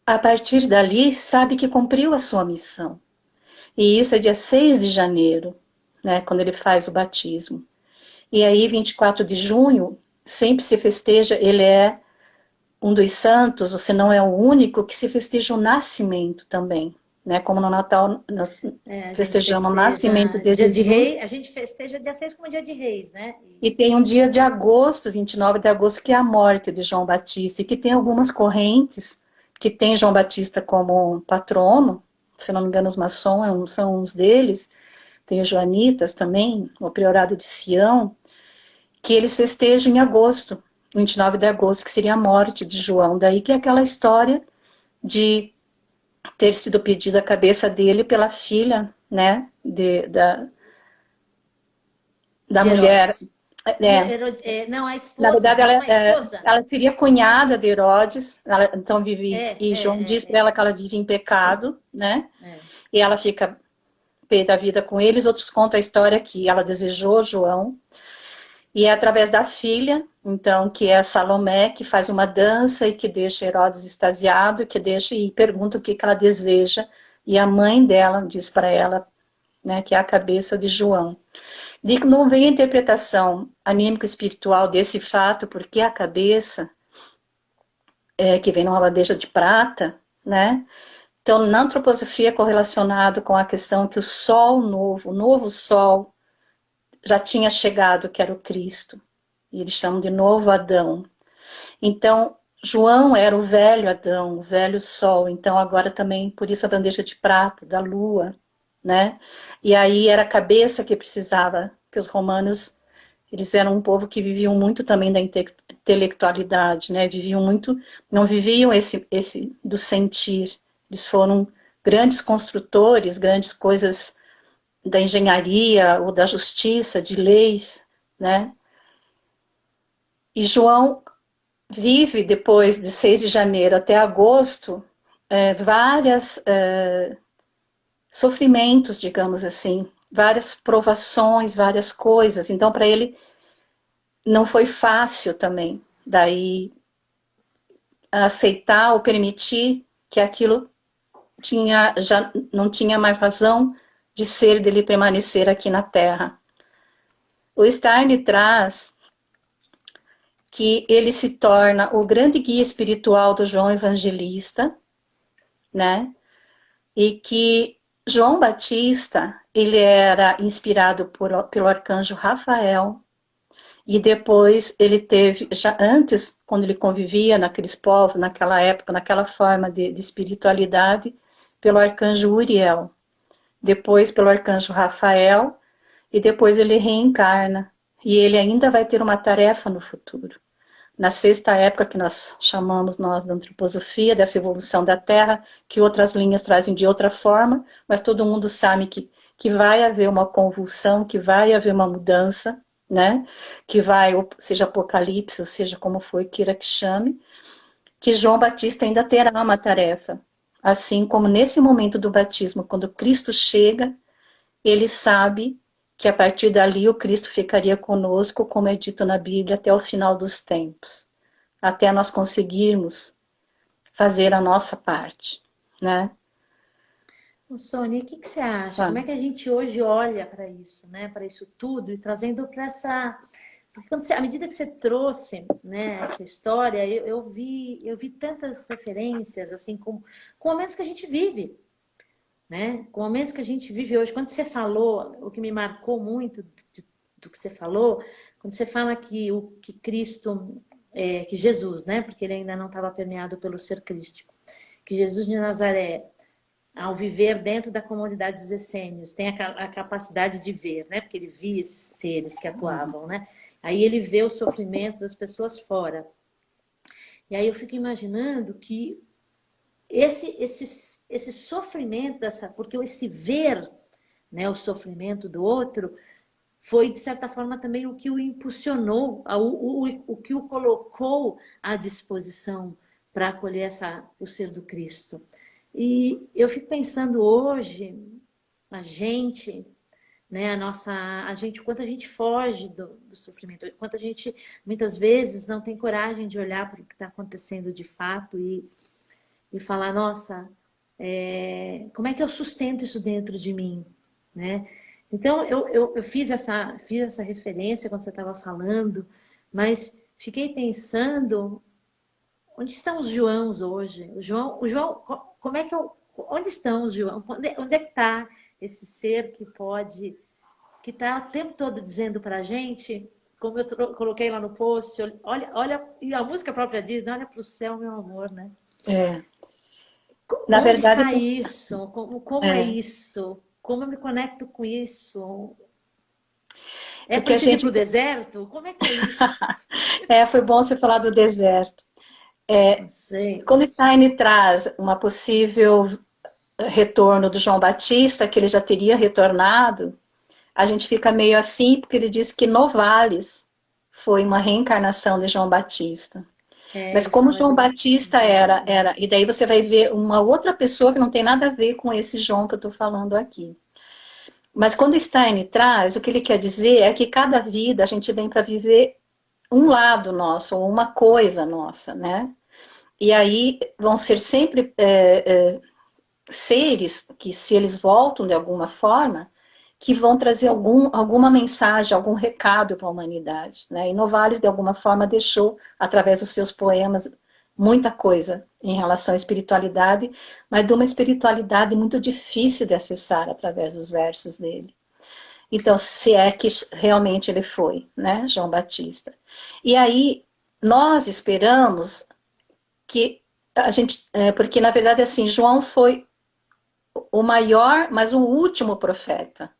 a partir dali, sabe que cumpriu a sua missão. E isso é dia 6 de janeiro, né, quando ele faz o batismo. E aí, 24 de junho, sempre se festeja, ele é um dos santos, ou se não é o único, que se festeja o nascimento também. Né? Como no Natal nós festejamos o nascimento de dia de Jesus. Reis, a gente festeja dia 6 como dia de Reis, né? E tem um dia de agosto, 29 de agosto, que é a morte de João Batista, e que tem algumas correntes que tem João Batista como patrono, se não me engano os maçons são uns deles, tem os joanitas também, o priorado de Sião, que eles festejam em agosto, 29 de agosto, que seria a morte de João. Daí que é aquela história de ter sido pedida a cabeça dele pela filha, né, da mulher. Não, a Na esposa, verdade, não, a esposa. ela seria cunhada de Herodes, ela então vive, e João diz para ela que ela vive em pecado, né? E ela fica pé da vida com eles. Outros contam a história que ela desejou João, e é através da filha, então, que é a Salomé, que faz uma dança e que deixa Herodes extasiado, que deixa e pergunta o que ela deseja, e a mãe dela diz para ela, né, que é a cabeça de João. E não vem a interpretação anímico-espiritual desse fato, porque a cabeça, que vem numa bandeja de prata, né? Então, na antroposofia é correlacionado com a questão que o sol novo, o novo sol, já tinha chegado, que era o Cristo. E eles chamam de novo Adão. Então, João era o velho Adão, o velho sol. Então, agora também, por isso a bandeja de prata, da lua, né? E aí era a cabeça que precisava, que os romanos, eles eram um povo que viviam muito também da intelectualidade, né? Viviam muito, não viviam esse do sentir. Eles foram grandes construtores, grandes coisas da engenharia ou da justiça, de leis, né? E João vive depois de 6 de janeiro até agosto várias sofrimentos, digamos assim, várias provações, várias coisas. Então, para ele, não foi fácil também, daí, aceitar ou permitir que aquilo já não tinha mais razão de ser, dele permanecer aqui na Terra. O Steiner traz que ele se torna o grande guia espiritual do João Evangelista, né? E que João Batista, ele era inspirado pelo arcanjo Rafael, e depois ele teve, já antes, quando ele convivia naqueles povos, naquela época, naquela forma de espiritualidade, pelo arcanjo Uriel, depois pelo arcanjo Rafael, e depois ele reencarna, e ele ainda vai ter uma tarefa no futuro. Na sexta época, que nós chamamos nós da antroposofia, dessa evolução da Terra, que outras linhas trazem de outra forma, mas todo mundo sabe que vai haver uma convulsão, que vai haver uma mudança, né? Que vai, seja Apocalipse, ou seja como for, queira que chame, que João Batista ainda terá uma tarefa. Assim como nesse momento do batismo, quando Cristo chega, ele sabe que a partir dali o Cristo ficaria conosco, como é dito na Bíblia, até o final dos tempos, até nós conseguirmos fazer a nossa parte, né? Ô, Sônia, o que que você acha? Como é que a gente hoje olha para isso, né? Para isso tudo e trazendo para essa. Porque à medida que você trouxe, né, essa história, eu vi tantas referências, assim, com momentos que a gente vive, né? Com momentos que a gente vive hoje. Quando você falou, o que me marcou muito do que você falou, quando você fala que Cristo, que Jesus, né? Porque ele ainda não estava permeado pelo ser crístico, que Jesus de Nazaré, ao viver dentro da comunidade dos essênios, tem a capacidade de ver, né? Porque ele via esses seres que atuavam, né? Aí ele vê o sofrimento das pessoas fora. E aí eu fico imaginando que esse sofrimento, porque esse ver, né, o sofrimento do outro, foi, de certa forma, também o que o impulsionou, o que o colocou à disposição para acolher o ser do Cristo. E eu fico pensando hoje, a gente, né, o quanto a gente foge do sofrimento, o quanto a gente, muitas vezes, não tem coragem de olhar para o que está acontecendo de fato e falar, nossa, como é que eu sustento isso dentro de mim, né? Então, eu fiz essa referência quando você estava falando, mas fiquei pensando, onde estão os Joãos hoje? Como é que onde estão os João? Onde é que está esse ser que está o tempo todo dizendo para a gente, como eu coloquei lá no post, olha, e a música própria diz, olha para o céu, meu amor, né? É, na Onde verdade, está isso? Como é é, isso? Como eu me conecto com isso? É porque a preciso ir para gente, o deserto? Como é que é isso? foi bom você falar do deserto. Não sei. Quando Stein traz uma possível retorno do João Batista, que ele já teria retornado, a gente fica meio assim, porque ele diz que Novales foi uma reencarnação de João Batista. Mas Ele como fala João de. Batista e daí você vai ver uma outra pessoa que não tem nada a ver com esse João que eu estou falando aqui. Mas quando Stein traz, o que ele quer dizer é que cada vida a gente vem para viver um lado nosso, ou uma coisa nossa, né? E aí vão ser sempre seres que, se eles voltam de alguma forma, que vão trazer alguma mensagem, algum recado para a humanidade. Né? E Novaes, de alguma forma, deixou, através dos seus poemas, muita coisa em relação à espiritualidade, mas de uma espiritualidade muito difícil de acessar através dos versos dele. Então, se é que realmente ele foi, né, João Batista. E aí, nós esperamos que a gente, porque na verdade, assim, João foi o maior, mas o último profeta.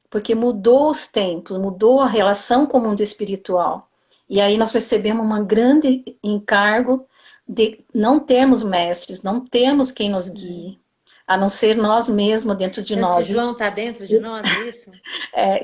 Porque mudou os tempos, mudou a relação com o mundo espiritual. E aí nós recebemos um grande encargo de não termos mestres, não temos quem nos guie, a não ser nós mesmos dentro de Então, esse nós. João está dentro de nós, é isso?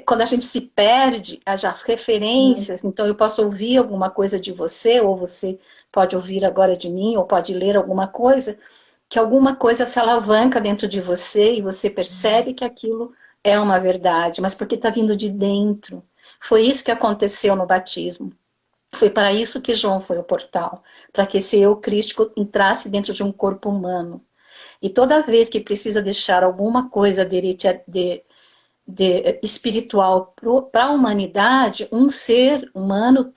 Quando a gente se perde, as referências, então eu posso ouvir alguma coisa de você, ou você pode ouvir agora de mim, ou pode ler alguma coisa, que alguma coisa se alavanca dentro de você e você percebe que aquilo é uma verdade, mas porque está vindo de dentro. Foi isso que aconteceu no batismo. Foi para isso que João foi o portal, para que esse eu crístico entrasse dentro de um corpo humano. E toda vez que precisa deixar alguma coisa de espiritual para a humanidade, um ser humano,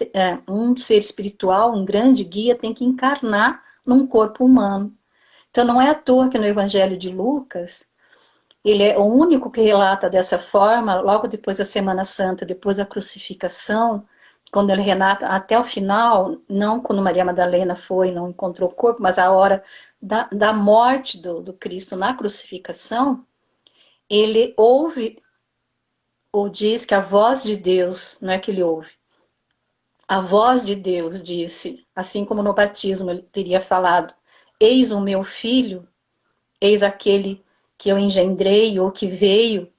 um ser espiritual, um grande guia, tem que encarnar num corpo humano. Então não é à toa que no Evangelho de Lucas, ele é o único que relata dessa forma, logo depois da Semana Santa, depois da crucificação, quando ele relata até o final, não quando Maria Madalena foi, não encontrou o corpo, mas a hora da morte do Cristo na crucificação, ele ouve ou diz que a voz de Deus, não é que ele ouve, a voz de Deus disse, assim como no batismo ele teria falado, eis o meu filho, eis aquele que eu engendrei ou que veio,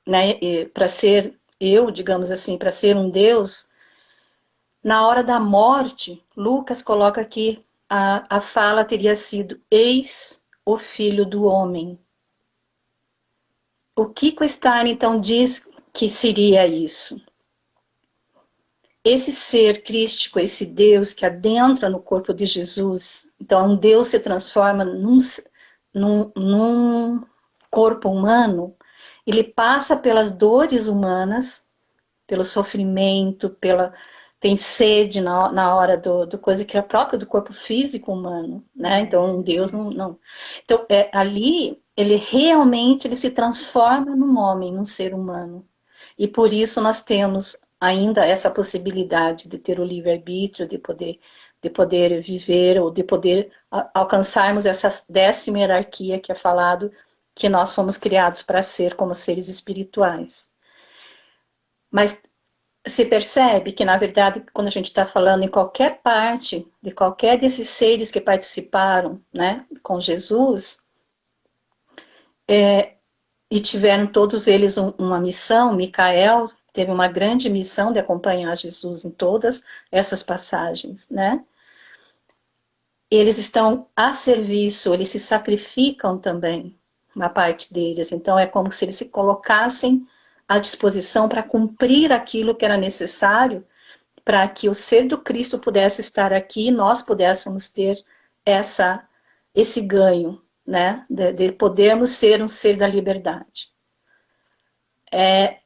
né, para ser eu, digamos assim, para ser um Deus, na hora da morte, Lucas coloca aqui, a fala teria sido, eis o Filho do Homem. O Kiko Stein, então, diz que seria isso. Esse ser crístico, esse Deus que adentra no corpo de Jesus, então um Deus se transforma num corpo humano, ele passa pelas dores humanas, pelo sofrimento, tem sede na hora do coisa que é própria do corpo físico humano, né? Então um Deus não. Então ali ele se transforma num homem, num ser humano. E por isso nós temos ainda essa possibilidade de ter o livre-arbítrio, de poder viver, ou de poder alcançarmos essa 10ª hierarquia que é falado, que nós fomos criados para ser como seres espirituais. Mas se percebe que, na verdade, quando a gente está falando em qualquer parte, de qualquer desses seres que participaram, né, com Jesus, e tiveram todos eles uma missão. Micael teve uma grande missão de acompanhar Jesus em todas essas passagens, né? Eles estão a serviço, eles se sacrificam também, uma parte deles. Então é como se eles se colocassem à disposição para cumprir aquilo que era necessário para que o ser do Cristo pudesse estar aqui e nós pudéssemos ter esse ganho, né, de podermos ser um ser da liberdade. É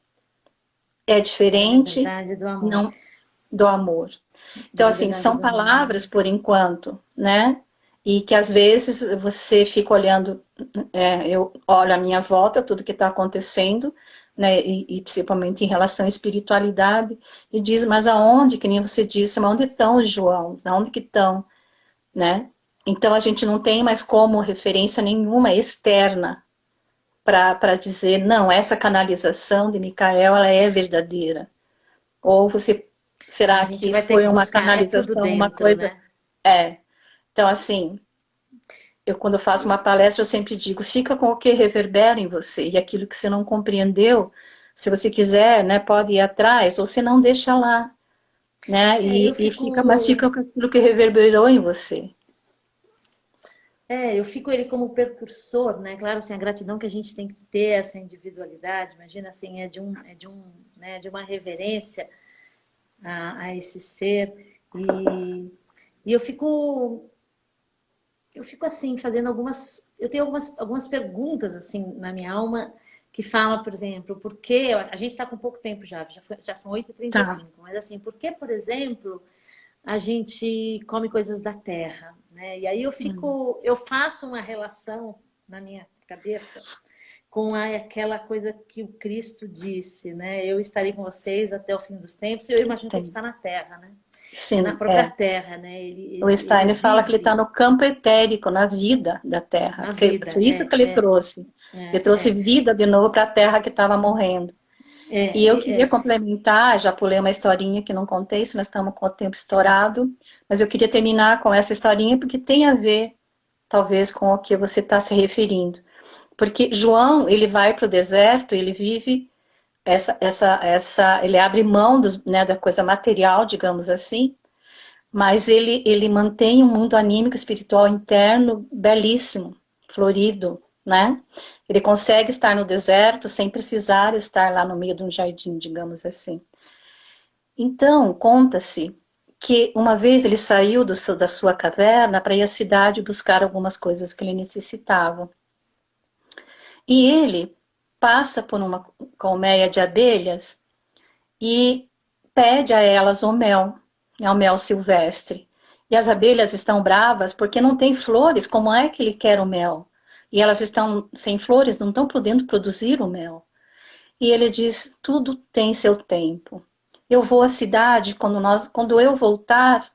diferente do amor. Não, do amor. Então, assim, são palavras, por enquanto, né, e que às vezes você fica olhando, eu olho à minha volta, tudo que está acontecendo, né, e principalmente em relação à espiritualidade, e diz, mas aonde, que nem você disse, mas onde estão os Joãos, aonde que estão, né? Então a gente não tem mais como referência nenhuma externa para dizer, não, essa canalização de Micael, ela é verdadeira. Ou será que foi uma canalização, dentro, uma coisa... né? Então assim, quando eu faço uma palestra, eu sempre digo, fica com o que reverbera em você, e aquilo que você não compreendeu, se você quiser, né, pode ir atrás, ou se não, deixa lá, né, mas fica com aquilo que reverberou em você. Eu fico ele como precursor, né? Claro, assim, a gratidão que a gente tem que ter, essa individualidade, imagina, assim, né, de uma reverência a esse ser. E eu fico assim, fazendo eu tenho algumas perguntas, assim, na minha alma, que falam, por exemplo, por que, a gente está com pouco tempo já são 8h35, Tá. mas assim, por que, por exemplo, a gente come coisas da terra, né? E aí eu faço uma relação na minha cabeça com aquela coisa que o Cristo disse, né? Eu estarei com vocês até o fim dos tempos. Eu imagino que ele está na terra, né? Sim, na própria terra, né? O Steiner fala que ele está no campo etérico, na vida da terra. Foi isso que ele trouxe. Ele trouxe vida de novo para a terra que estava morrendo. E eu queria complementar, já pulei uma historinha que não contei, se nós estamos com o tempo estourado, mas eu queria terminar com essa historinha porque tem a ver, talvez, com o que você está se referindo. Porque João, ele vai para o deserto, ele vive ele abre mão né, da coisa material, digamos assim, mas ele mantém um mundo anímico, espiritual interno belíssimo, florido, né? Ele consegue estar no deserto sem precisar estar lá no meio de um jardim, digamos assim. Então, conta-se que uma vez ele saiu da sua caverna para ir à cidade buscar algumas coisas que ele necessitava. E ele passa por uma colmeia de abelhas e pede a elas o mel silvestre. E as abelhas estão bravas porque não tem flores, como é que ele quer o mel? E elas estão sem flores, não estão podendo produzir o mel. E ele diz, tudo tem seu tempo. Eu vou à cidade, quando eu voltar,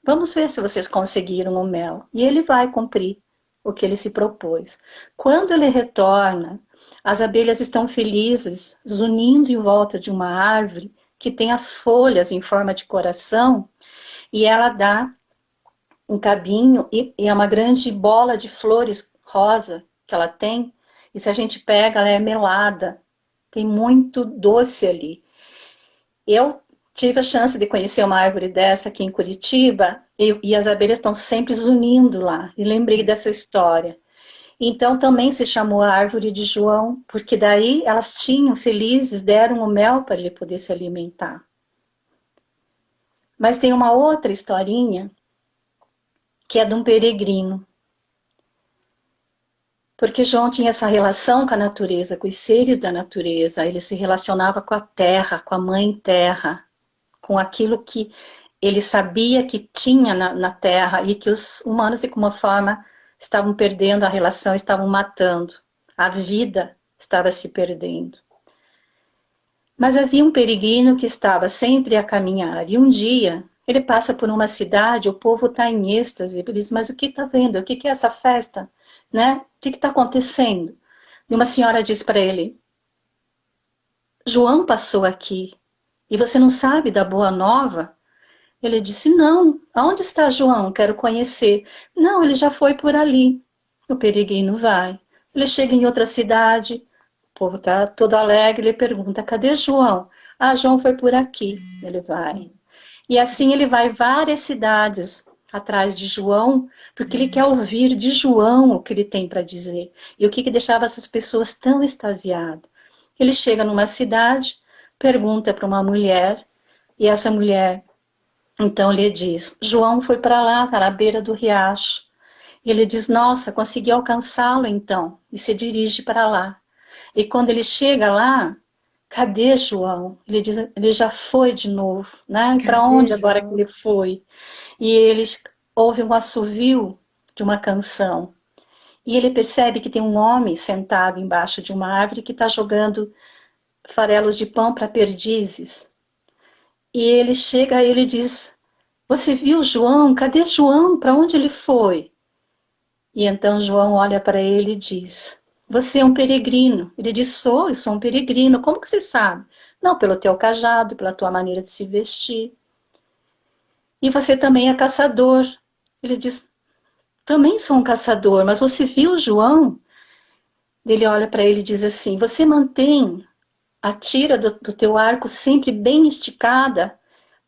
vamos ver se vocês conseguiram o mel. E ele vai cumprir o que ele se propôs. Quando ele retorna, as abelhas estão felizes, zunindo em volta de uma árvore que tem as folhas em forma de coração, e ela dá um cabinho e é uma grande bola de flores rosa que ela tem, e se a gente pega, ela é melada, tem muito doce ali. Eu tive a chance de conhecer uma árvore dessa aqui em Curitiba, e as abelhas estão sempre zunindo lá, e lembrei dessa história. Então também se chamou a árvore de João, porque daí elas tinham, felizes, deram o mel para ele poder se alimentar. Mas tem uma outra historinha, que é de um peregrino. Porque João tinha essa relação com a natureza, com os seres da natureza, ele se relacionava com a terra, com a mãe terra, com aquilo que ele sabia que tinha na terra e que os humanos, de alguma forma, estavam perdendo a relação, estavam matando. A vida estava se perdendo. Mas havia um peregrino que estava sempre a caminhar, e um dia ele passa por uma cidade, o povo está em êxtase, ele diz, mas o que está vendo? O que é essa festa? Né? O que está acontecendo? E uma senhora diz para ele, João passou aqui, e você não sabe da boa nova? Ele disse, não, aonde está João? Quero conhecer. Não, ele já foi por ali. O peregrino vai. Ele chega em outra cidade, o povo está todo alegre, ele pergunta, cadê João? Ah, João foi por aqui. Ele vai. E assim ele vai várias cidades atrás de João, porque ele quer ouvir de João o que ele tem para dizer. E o que deixava essas pessoas tão extasiadas. Ele chega numa cidade, pergunta para uma mulher, e essa mulher, então, lhe diz, João foi para lá, está na beira do riacho. E ele diz, nossa, consegui alcançá-lo então, e se dirige para lá. E quando ele chega lá, cadê João? Ele diz, ele já foi de novo, né? Para onde agora que ele foi? E eles ouvem um assovio de uma canção. E ele percebe que tem um homem sentado embaixo de uma árvore que está jogando farelos de pão para perdizes. E ele chega e ele diz, você viu João? Cadê João? Para onde ele foi? E então João olha para ele e diz, você é um peregrino. Ele diz, eu sou um peregrino. Como que você sabe? Não, pelo teu cajado, pela tua maneira de se vestir. E você também é caçador. Ele diz, também sou um caçador, mas você viu João? Ele olha para ele e diz assim, você mantém a tira do teu arco sempre bem esticada?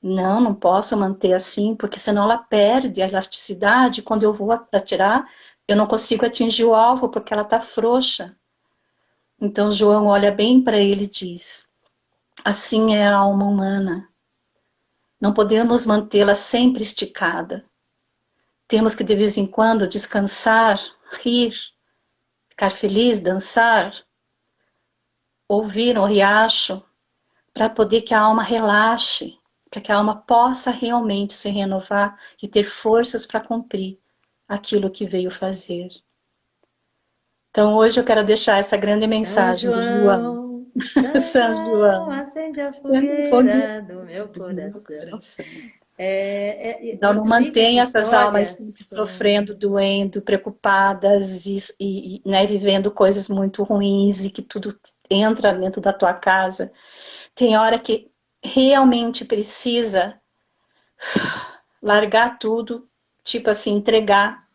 Não, não posso manter assim, porque senão ela perde a elasticidade. Quando eu vou atirar, eu não consigo atingir o alvo, porque ela está frouxa. Então João olha bem para ele e diz, assim é a alma humana. Não podemos mantê-la sempre esticada. Temos que de vez em quando descansar, rir, ficar feliz, dançar, ouvir um riacho, para poder que a alma relaxe, para que a alma possa realmente se renovar e ter forças para cumprir aquilo que veio fazer. Então hoje eu quero deixar essa grande mensagem do João. São João, acende a fogueira fogueira do meu coração. Então não Muito rica essa mantenha essas almas história. sofrendo, doendo, preocupadas e né, vivendo coisas muito ruins e que tudo entra dentro da tua casa. Tem hora que realmente precisa largar tudo, tipo assim, entregar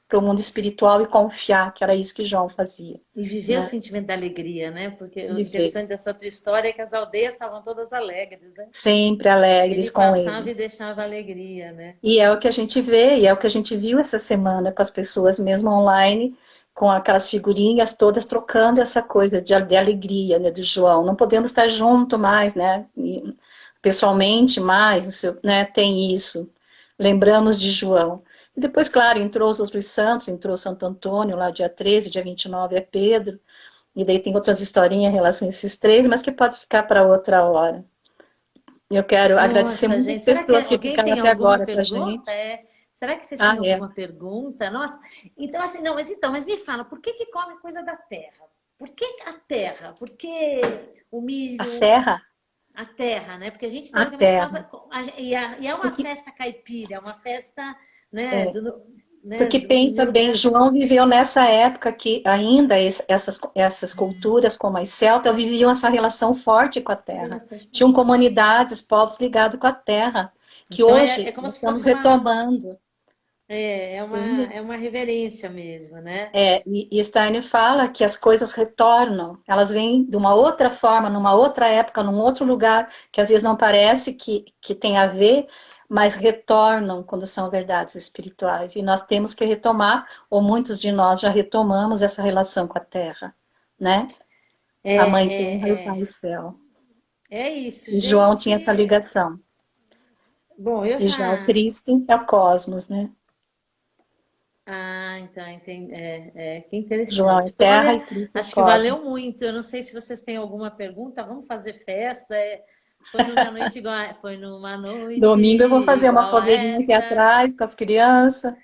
para o mundo espiritual e confiar, que era isso que João fazia. E viver o sentimento da alegria, né? Porque o Viver. interessante dessa outra história é que as aldeias estavam todas alegres, né? Sempre alegres Ele com passava ele. e deixava alegria, né? E é o que a gente vê, e é o que a gente viu essa semana com as pessoas mesmo online, com aquelas figurinhas todas trocando essa coisa de alegria, né, do João. Não podemos estar junto mais, né? Pessoalmente mais, né? Tem isso. Lembramos de João. E depois, claro, entrou os outros santos, entrou Santo Antônio, lá dia 13, dia 29 é Pedro, e daí tem outras historinhas em relação a esses três, mas que pode ficar para outra hora. Eu quero agradecer Nossa, muitas gente, será que pessoas que alguém ficaram tem até alguma agora com a pergunta? gente. Será que vocês Ah, têm é. alguma pergunta? Nossa, então assim, não, mas me fala, por que come coisa da terra? Por que a terra? Por que o milho? A serra? A terra, né? Porque a gente A teoricamente terra. passa. E é uma Porque, festa caipira, é uma festa, né? é, Né, porque do pensa Rio bem, Grande. João viveu nessa época que ainda essas culturas, como as celtas, viviam essa relação forte com a terra. Tinham comunidades, povos ligados com a terra, que Então é hoje como nós se estamos fosse uma. retomando. Entende? é uma reverência mesmo, né? E Steiner fala que as coisas retornam, elas vêm de uma outra forma, numa outra época, num outro lugar, que às vezes não parece que tem a ver, mas retornam quando são verdades espirituais. E nós temos que retomar, ou muitos de nós já retomamos essa relação com a Terra, né? A Mãe Terra e o Pai Céu. É isso, E João gente. tinha essa ligação. Bom, eu E já o já. Cristo é o cosmos, né? Ah, então, entendi. Que João é interessante. terra Olha, e Cristo é acho que cosmos. valeu muito. Eu não sei se vocês têm alguma pergunta. Vamos fazer festa? Foi numa noite igual, foi numa noite Domingo eu vou fazer uma igual a fogueirinha aqui esta atrás com as crianças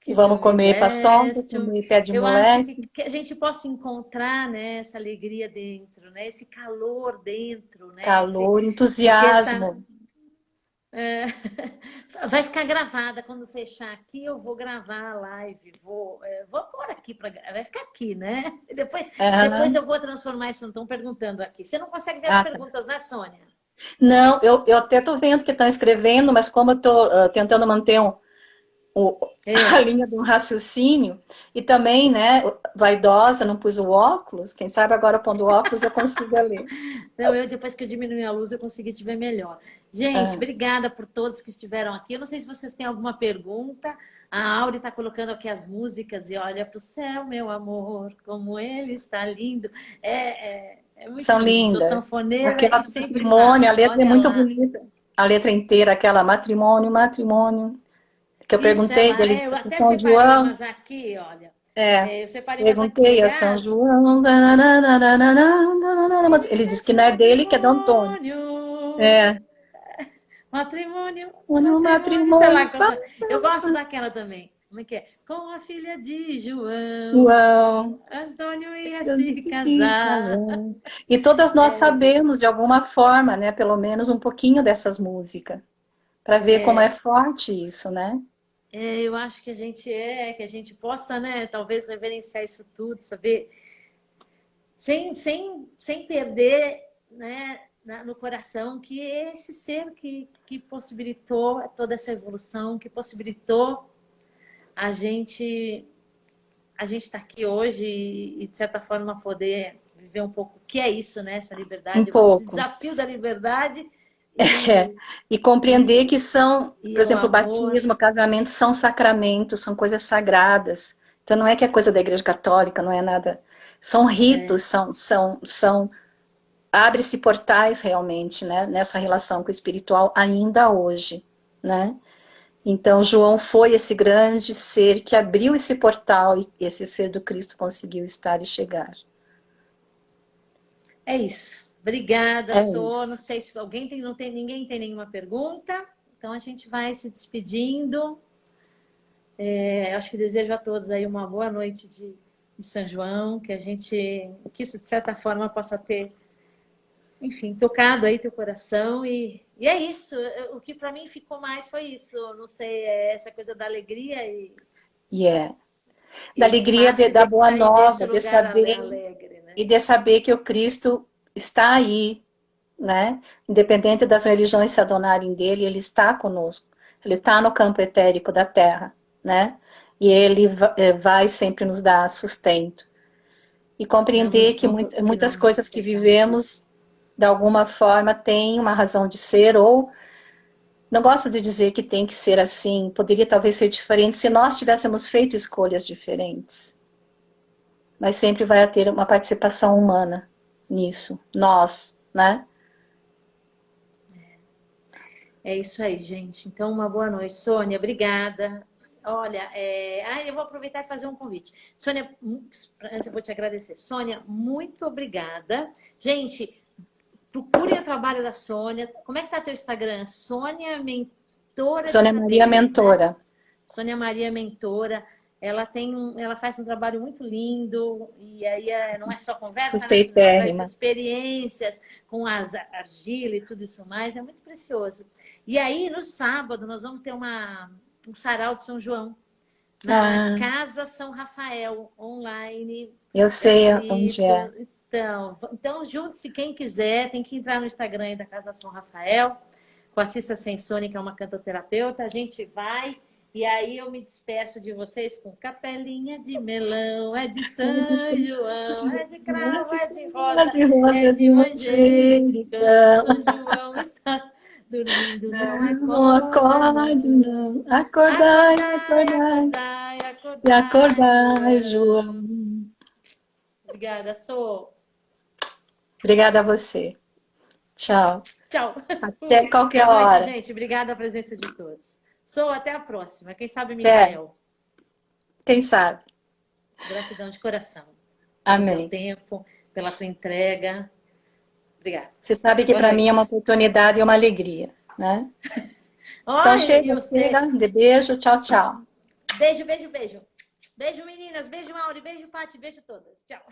e que tu vamos me comer paçoca, deste. comer pé de Eu acho moleque, que a gente possa encontrar, né, essa alegria dentro, né, esse calor dentro, né, calor, porque essa entusiasmo. é, vai ficar gravada quando fechar aqui. Eu vou gravar a live, vou pôr aqui para, vai ficar aqui, né? E depois Aham. eu vou transformar isso. Não estão perguntando aqui. Você não consegue ver as Ah, tá. perguntas, né, Sônia? Não, eu até estou vendo que estão escrevendo, mas como eu estou tentando manter o- a É. linha do raciocínio, e também, né, vaidosa, não pus o óculos, quem sabe agora pondo o óculos eu consigo ler. Não, depois que eu diminui a luz, eu consegui te ver melhor. Gente, Ah, obrigada por todos que estiveram aqui. Eu não sei se vocês têm alguma pergunta. A Auri está colocando aqui as músicas e olha para o céu, meu amor, como ele está lindo. É muito são lindo. Sou lindas. sanfoneira Aquela e do sempre matrimônio, a faço. letra é Olha muito lá. bonita. A letra inteira, aquela matrimônio, matrimônio. Que eu Isso, perguntei dele, eu de até São separei João, umas aqui, olha. é, Eu separei umas aqui. perguntei a São Aliás, João, ele disse que não é dele, que é do Antônio. matrimônio. É, Matrimônio, no matrimônio, sei lá. matrimônio, pá, Eu gosto daquela também. Como é que é? Com a filha de João, João, Antônio ia Deus se te vi casar. casar. E todas nós sabemos, de alguma forma, né, pelo menos um pouquinho dessas músicas, para ver como é forte isso, né? Eu acho que que a gente possa, né, talvez reverenciar isso tudo, saber, sem perder, né, no coração, que esse ser que possibilitou toda essa evolução, que possibilitou a gente a gente está aqui hoje e, de certa forma, poder viver um pouco o que é isso, né? Essa Um liberdade, esse pouco. desafio da liberdade É, e, e compreender que são, por o exemplo, o amor. batismo, o casamento são sacramentos, são coisas sagradas. Então não é que é coisa da Igreja Católica, não é nada. São ritos, abre-se portais realmente, né, nessa relação com o espiritual ainda hoje, né? Então João foi esse grande ser que abriu esse portal e esse ser do Cristo conseguiu estar e chegar. É isso. Obrigada, É Sô. Não isso. sei se alguém tem, não tem, ninguém tem nenhuma pergunta. Então a gente vai se despedindo. Acho que desejo a todos aí uma boa noite de São João, que isso de certa forma possa ter, enfim, tocado aí teu coração e é isso. O que para mim ficou mais foi isso. Não sei, essa coisa da alegria E é da e me alegria da boa sair deste nova, de lugar saber alegre, né? e de saber que o Cristo está aí, né? Independente das religiões se adonarem dele, ele está conosco. Ele está no campo etérico da Terra, né? E ele vai sempre nos dar sustento. E compreender que Que não muitas nos coisas que esqueçamos disso. vivemos, de alguma forma, têm uma razão de ser, ou não gosto de dizer que tem que ser assim, poderia talvez ser diferente se nós tivéssemos feito escolhas diferentes. Mas sempre vai ter uma participação humana nisso, nós, né? É isso aí, gente. Então, uma boa noite. Sônia, obrigada. Olha, eu vou aproveitar e fazer um convite. Sônia, antes eu vou te agradecer. Sônia, muito obrigada. Gente, procurem o trabalho da Sônia. Como é que tá teu Instagram? Sônia Mentora de Sônia Maria Saberes, né? Mentora, Sônia Maria Mentora. Ela faz um trabalho muito lindo e aí não é só conversa, né? Ela traz suspeitérrima. experiências com as argila e tudo isso mais, é muito precioso. E aí no sábado nós vamos ter um sarau de São João na Ah, Casa São Rafael online, eu sei onde é. gratuito. Então junte-se quem quiser, tem que entrar no Instagram aí da Casa São Rafael com a Cissa Sensoni, que é uma cantoterapeuta. A gente vai E aí eu me despeço de vocês com capelinha de melão, é de São João, é de cravo, é de rosa, é de manjericão. São João está dormindo, Não não acorde, acorda, não. não. Acordai, Acordai, acordai. acordai, E acordai, acordai, João. João. Obrigada, Sou. Obrigada a você. Tchau. Tchau. Até qualquer Boa noite, hora. gente. Obrigada a presença de todos. Sou, até a próxima. Quem sabe, Até. Micael. Quem sabe? Gratidão de coração. Pelo teu Amém. tempo, pela tua entrega. Obrigada. Você sabe que Boa para mim é uma noite. oportunidade e uma alegria, né? Então Olha, e chega, você. chega. De beijo. Tchau, tchau. Beijo, beijo, beijo. Beijo, meninas. Beijo, Mauri. Beijo, Paty. Beijo todas. Tchau.